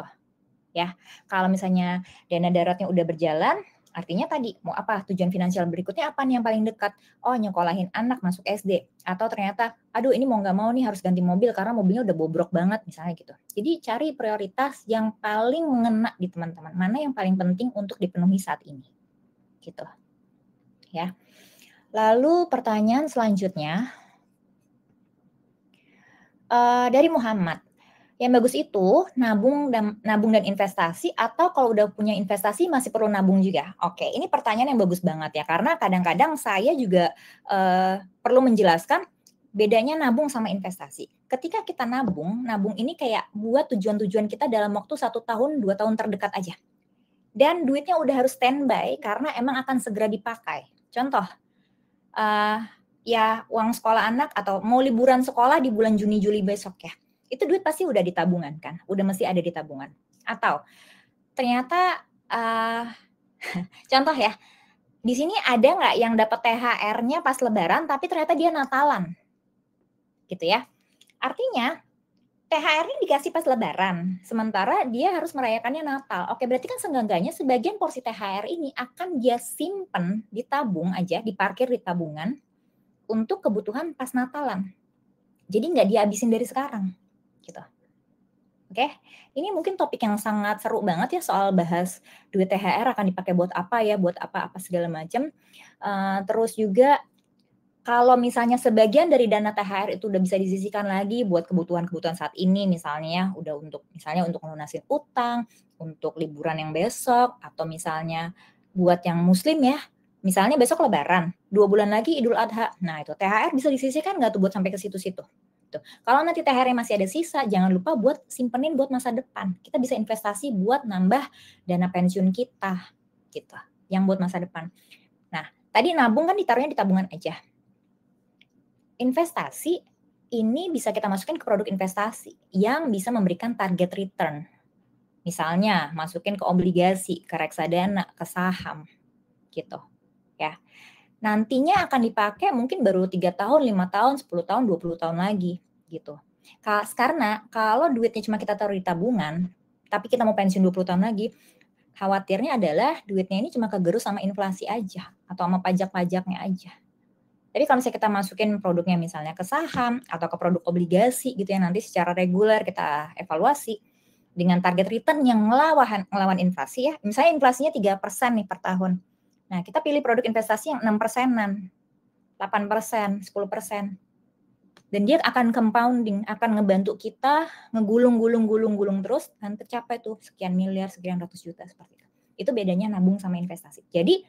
Ya, kalau misalnya dana daruratnya udah berjalan, artinya tadi mau apa tujuan finansial berikutnya apa nih yang paling dekat? Oh, nyekolahin anak masuk SD atau ternyata aduh ini mau nggak mau nih harus ganti mobil karena mobilnya udah bobrok banget misalnya gitu. Jadi cari prioritas yang paling mengena di teman-teman. Mana yang paling penting untuk dipenuhi saat ini. Gitu. Ya. Lalu pertanyaan selanjutnya dari Muhammad. Yang bagus itu nabung dan investasi, atau kalau udah punya investasi masih perlu nabung juga? Oke, ini pertanyaan yang bagus banget ya, karena kadang-kadang saya juga perlu menjelaskan bedanya nabung sama investasi. Ketika kita nabung ini kayak buat tujuan-tujuan kita dalam waktu 1 tahun, 2 tahun terdekat aja. Dan duitnya udah harus standby karena emang akan segera dipakai. Contoh, ya uang sekolah anak atau mau liburan sekolah di bulan Juni, Juli besok ya. Itu duit pasti udah di tabungan kan, udah mesti ada di tabungan. Atau ternyata contoh ya, di sini ada nggak yang dapat THR-nya pas Lebaran tapi ternyata dia Natalan, gitu ya? Artinya THR-nya dikasih pas Lebaran, sementara dia harus merayakannya Natal. Oke, berarti kan seenggak-enggaknya sebagian porsi THR ini akan dia simpen, ditabung aja, diparkir di tabungan untuk kebutuhan pas Natalan. Jadi nggak dihabisin dari sekarang, gitu. Oke, ini mungkin topik yang sangat seru banget ya soal bahas duit THR akan dipakai buat apa ya, buat apa-apa segala macam. Terus juga kalau misalnya sebagian dari dana THR itu udah bisa disisihkan lagi buat kebutuhan-kebutuhan saat ini, misalnya ya, udah untuk misalnya untuk melunasin utang, untuk liburan yang besok, atau misalnya buat yang muslim ya, misalnya besok Lebaran, 2 bulan lagi Idul Adha. Nah itu THR bisa disisihkan nggak tuh buat sampai ke situ-situ? Kalau nanti THR-nya masih ada sisa, jangan lupa buat simpenin buat masa depan. Kita bisa investasi buat nambah dana pensiun kita, gitu. Yang buat masa depan. Nah, tadi nabung kan ditaruhnya di tabungan aja. Investasi ini bisa kita masukin ke produk investasi yang bisa memberikan target return. Misalnya masukin ke obligasi, ke reksadana, ke saham, gitu. Ya. Nantinya akan dipakai mungkin baru 3 tahun, 5 tahun, 10 tahun, 20 tahun lagi, gitu. Karena kalau duitnya cuma kita taruh di tabungan, tapi kita mau pensiun 20 tahun lagi, khawatirnya adalah duitnya ini cuma kegerus sama inflasi aja, atau sama pajak-pajaknya aja. Tapi kalau misalnya kita masukin produknya misalnya ke saham, atau ke produk obligasi gitu ya, nanti secara reguler kita evaluasi, dengan target return yang ngelawan inflasi ya, misalnya inflasinya 3% nih per tahun. Nah, kita pilih produk investasi yang 6%-an, 8%, 10%. Dan dia akan compounding, akan ngebantu kita ngegulung terus dan tercapai tuh sekian miliar, sekian ratus juta seperti itu. Itu bedanya nabung sama investasi. Jadi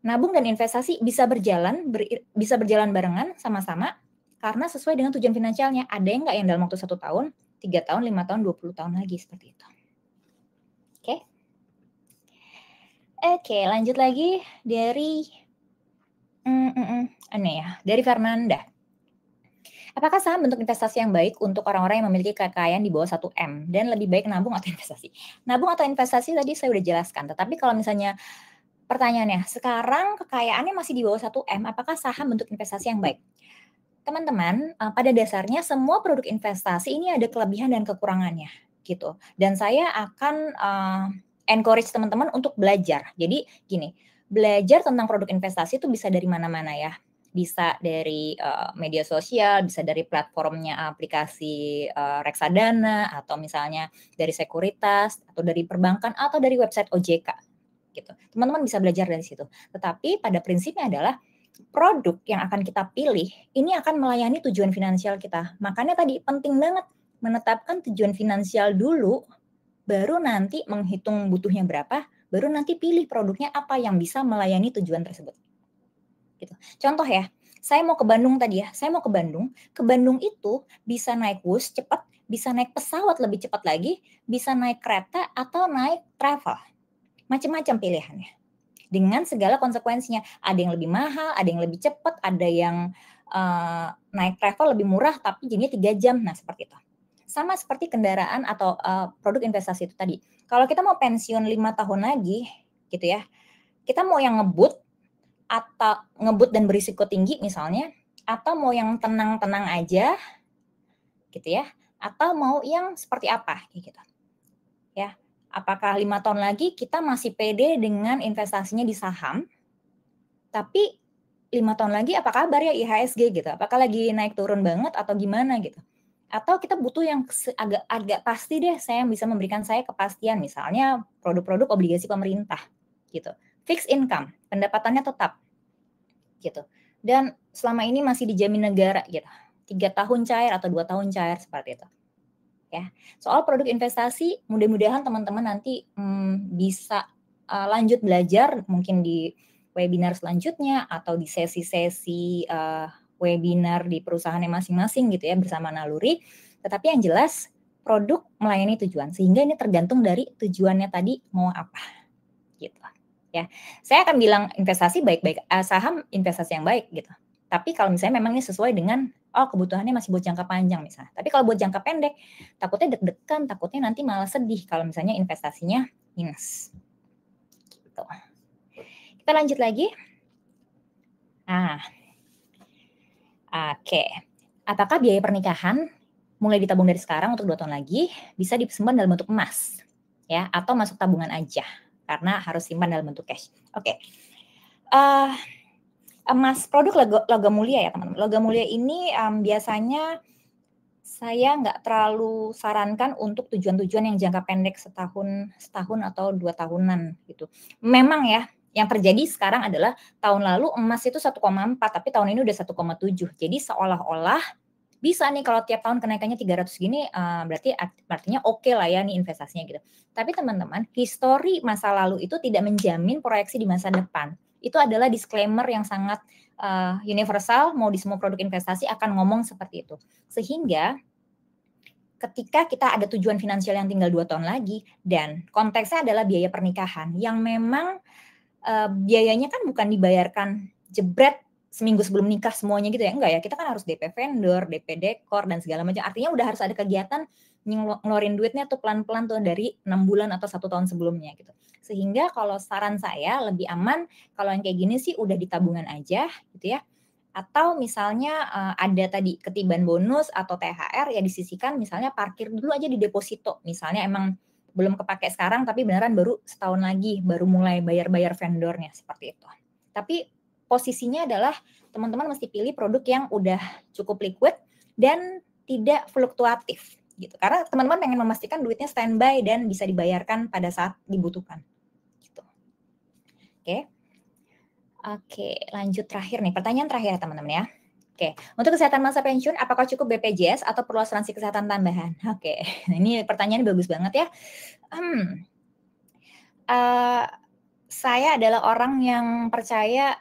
nabung dan investasi bisa berjalan barengan sama-sama karena sesuai dengan tujuan finansialnya. Ada yang nggak yang dalam waktu 1 tahun, 3 tahun, 5 tahun, 20 tahun lagi seperti itu. Oke. Oke, lanjut lagi dari dari Fernanda. Apakah saham bentuk investasi yang baik untuk orang-orang yang memiliki kekayaan di bawah 1 M dan lebih baik nabung atau investasi? Nabung atau investasi tadi saya udah jelaskan, tetapi kalau misalnya pertanyaannya, sekarang kekayaannya masih di bawah 1 M, apakah saham bentuk investasi yang baik? Teman-teman, pada dasarnya semua produk investasi ini ada kelebihan dan kekurangannya, gitu. Dan saya akan encourage teman-teman untuk belajar. Jadi gini, belajar tentang produk investasi itu bisa dari mana-mana ya. Bisa dari media sosial, bisa dari platformnya aplikasi reksadana, atau misalnya dari sekuritas, atau dari perbankan, atau dari website OJK. Gitu. Teman-teman bisa belajar dari situ. Tetapi pada prinsipnya adalah produk yang akan kita pilih ini akan melayani tujuan finansial kita. Makanya tadi penting banget menetapkan tujuan finansial dulu, baru nanti menghitung butuhnya berapa, baru nanti pilih produknya apa yang bisa melayani tujuan tersebut. Gitu. Contoh ya, saya mau ke Bandung tadi ya, saya mau ke Bandung itu bisa naik bus cepat, bisa naik pesawat lebih cepat lagi, bisa naik kereta atau naik travel. Macam-macam pilihannya. Dengan segala konsekuensinya. Ada yang lebih mahal, ada yang lebih cepat, ada yang naik travel lebih murah tapi jadinya 3 jam. Nah, seperti itu. Sama seperti kendaraan atau produk investasi itu tadi. Kalau kita mau pensiun 5 tahun lagi gitu ya, kita mau yang ngebut atau ngebut dan berisiko tinggi misalnya, atau mau yang tenang-tenang aja gitu ya, atau mau yang seperti apa kayak gitu. Ya. Apakah 5 tahun lagi kita masih pede dengan investasinya di saham, tapi 5 tahun lagi apa kabar ya IHSG gitu, apakah lagi naik turun banget atau gimana gitu. Atau kita butuh yang agak pasti deh, saya yang bisa memberikan saya kepastian, misalnya produk-produk obligasi pemerintah gitu. Fixed income, pendapatannya tetap gitu. Dan selama ini masih dijamin negara gitu. 3 tahun cair atau 2 tahun cair seperti itu. ya. Soal produk investasi, mudah-mudahan teman-teman nanti bisa lanjut belajar mungkin di webinar selanjutnya atau di sesi-sesi webinar di perusahaannya masing-masing gitu ya bersama Naluri. Tetapi yang jelas produk melayani tujuan, sehingga ini tergantung dari tujuannya tadi mau apa gitu ya. Saya akan bilang investasi baik-baik, saham investasi yang baik gitu. Tapi kalau misalnya memang ini sesuai dengan kebutuhannya masih buat jangka panjang misalnya. Tapi kalau buat jangka pendek takutnya deg-degan, takutnya nanti malah sedih kalau misalnya investasinya minus. Gitu. Kita lanjut lagi. Oke. Apakah biaya pernikahan mulai ditabung dari sekarang untuk 2 tahun lagi bisa disimpan dalam bentuk emas ya atau masuk tabungan aja karena harus simpan dalam bentuk cash. Oke. Emas produk logam mulia ya teman-teman. Logam mulia ini biasanya saya nggak terlalu sarankan untuk tujuan-tujuan yang jangka pendek setahun atau 2 tahunan gitu. Memang ya yang terjadi sekarang adalah tahun lalu emas itu 1,4 tapi tahun ini udah 1,7. Jadi seolah-olah bisa nih kalau tiap tahun kenaikannya 300 gini berarti artinya oke lah ya nih investasinya gitu. Tapi teman-teman, histori masa lalu itu tidak menjamin proyeksi di masa depan. Itu adalah disclaimer yang sangat universal, mau di semua produk investasi akan ngomong seperti itu. Sehingga ketika kita ada tujuan finansial yang tinggal 2 tahun lagi dan konteksnya adalah biaya pernikahan yang memang biayanya kan bukan dibayarkan jebret seminggu sebelum nikah semuanya gitu ya, enggak ya, kita kan harus DP vendor, DP dekor dan segala macam. Artinya udah harus ada kegiatan ngeluarin duitnya tuh pelan-pelan tuh dari 6 bulan atau 1 tahun sebelumnya gitu. Sehingga kalau saran saya lebih aman kalau yang kayak gini sih udah di tabungan aja gitu ya. Atau misalnya ada tadi ketiban bonus atau THR ya disisihkan misalnya parkir dulu aja di deposito. Misalnya emang belum kepake sekarang tapi beneran baru setahun lagi baru mulai bayar-bayar vendornya seperti itu. Tapi posisinya adalah teman-teman mesti pilih produk yang udah cukup liquid dan tidak fluktuatif gitu. Karena teman-teman pengen memastikan duitnya standby dan bisa dibayarkan pada saat dibutuhkan. Gitu. Oke, lanjut terakhir nih. Pertanyaan terakhir teman-teman ya. Oke, untuk kesehatan masa pensiun, apakah cukup BPJS atau perlu asuransi kesehatan tambahan? Oke, ini pertanyaan bagus banget ya. Saya adalah orang yang percaya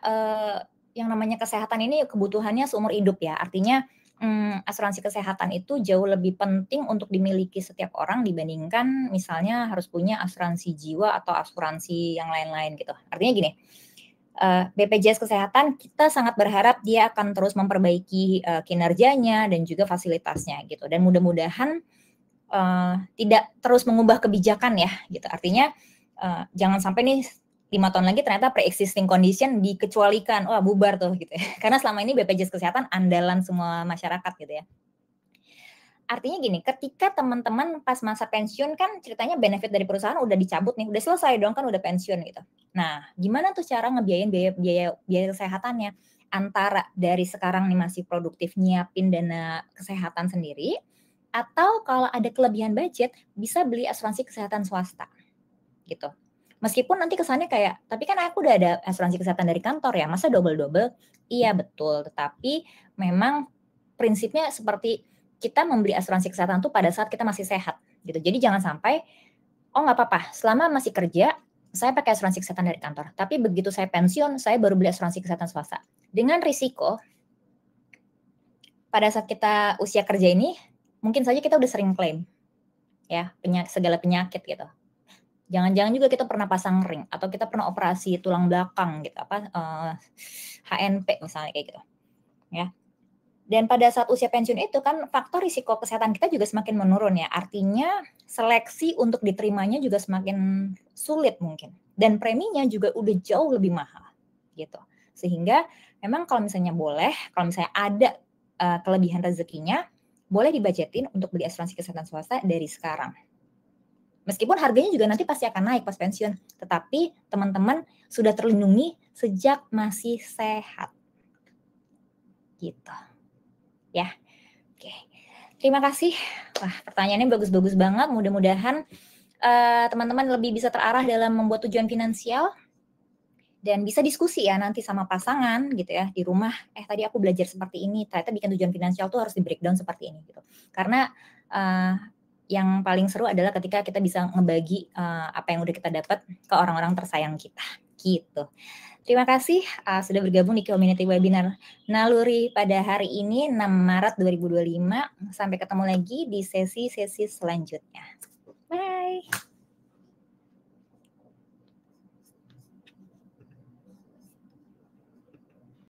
yang namanya kesehatan ini kebutuhannya seumur hidup ya. Artinya asuransi kesehatan itu jauh lebih penting untuk dimiliki setiap orang dibandingkan misalnya harus punya asuransi jiwa atau asuransi yang lain-lain gitu. Artinya gini, BPJS Kesehatan kita sangat berharap dia akan terus memperbaiki kinerjanya dan juga fasilitasnya gitu. Dan mudah-mudahan tidak terus mengubah kebijakan ya gitu. Artinya jangan sampai nih 5 tahun lagi ternyata pre-existing condition dikecualikan, wah bubar tuh gitu ya. Karena selama ini BPJS Kesehatan andalan semua masyarakat gitu ya. Artinya gini, ketika teman-teman pas masa pensiun kan ceritanya benefit dari perusahaan udah dicabut nih, udah selesai dong kan udah pensiun gitu. Nah, gimana tuh cara ngebiayain biaya kesehatannya? Antara dari sekarang nih masih produktif nyiapin dana kesehatan sendiri, atau kalau ada kelebihan budget bisa beli asuransi kesehatan swasta gitu. Meskipun nanti kesannya kayak, tapi kan aku udah ada asuransi kesehatan dari kantor ya, masa double-double? Iya betul, tetapi memang prinsipnya seperti kita membeli asuransi kesehatan tuh pada saat kita masih sehat gitu. Jadi jangan sampai, oh nggak apa-apa, selama masih kerja, saya pakai asuransi kesehatan dari kantor. Tapi begitu saya pensiun, saya baru beli asuransi kesehatan swasta. Dengan risiko, pada saat kita usia kerja ini, mungkin saja kita udah sering klaim, ya segala penyakit gitu. Jangan-jangan juga kita pernah pasang ring atau kita pernah operasi tulang belakang gitu, HNP misalnya kayak gitu, ya. Dan pada saat usia pensiun itu kan faktor risiko kesehatan kita juga semakin menurun ya. Artinya seleksi untuk diterimanya juga semakin sulit mungkin. Dan preminya juga udah jauh lebih mahal gitu. Sehingga memang kalau misalnya boleh, kalau misalnya ada kelebihan rezekinya, boleh dibajetin untuk beli asuransi kesehatan swasta dari sekarang. Meskipun harganya juga nanti pasti akan naik pas pensiun, tetapi teman-teman sudah terlindungi sejak masih sehat. Gitu. Ya. Oke. Terima kasih. Wah, pertanyaannya bagus-bagus banget. Mudah-mudahan teman-teman lebih bisa terarah dalam membuat tujuan finansial dan bisa diskusi ya nanti sama pasangan gitu ya di rumah. Tadi aku belajar seperti ini, ternyata bikin tujuan finansial tuh harus di breakdown seperti ini gitu. Karena yang paling seru adalah ketika kita bisa ngebagi, apa yang udah kita dapat ke orang-orang tersayang kita, gitu. Terima kasih, sudah bergabung di community webinar Naluri pada hari ini 6 Maret 2025. Sampai ketemu lagi di sesi-sesi selanjutnya. Bye.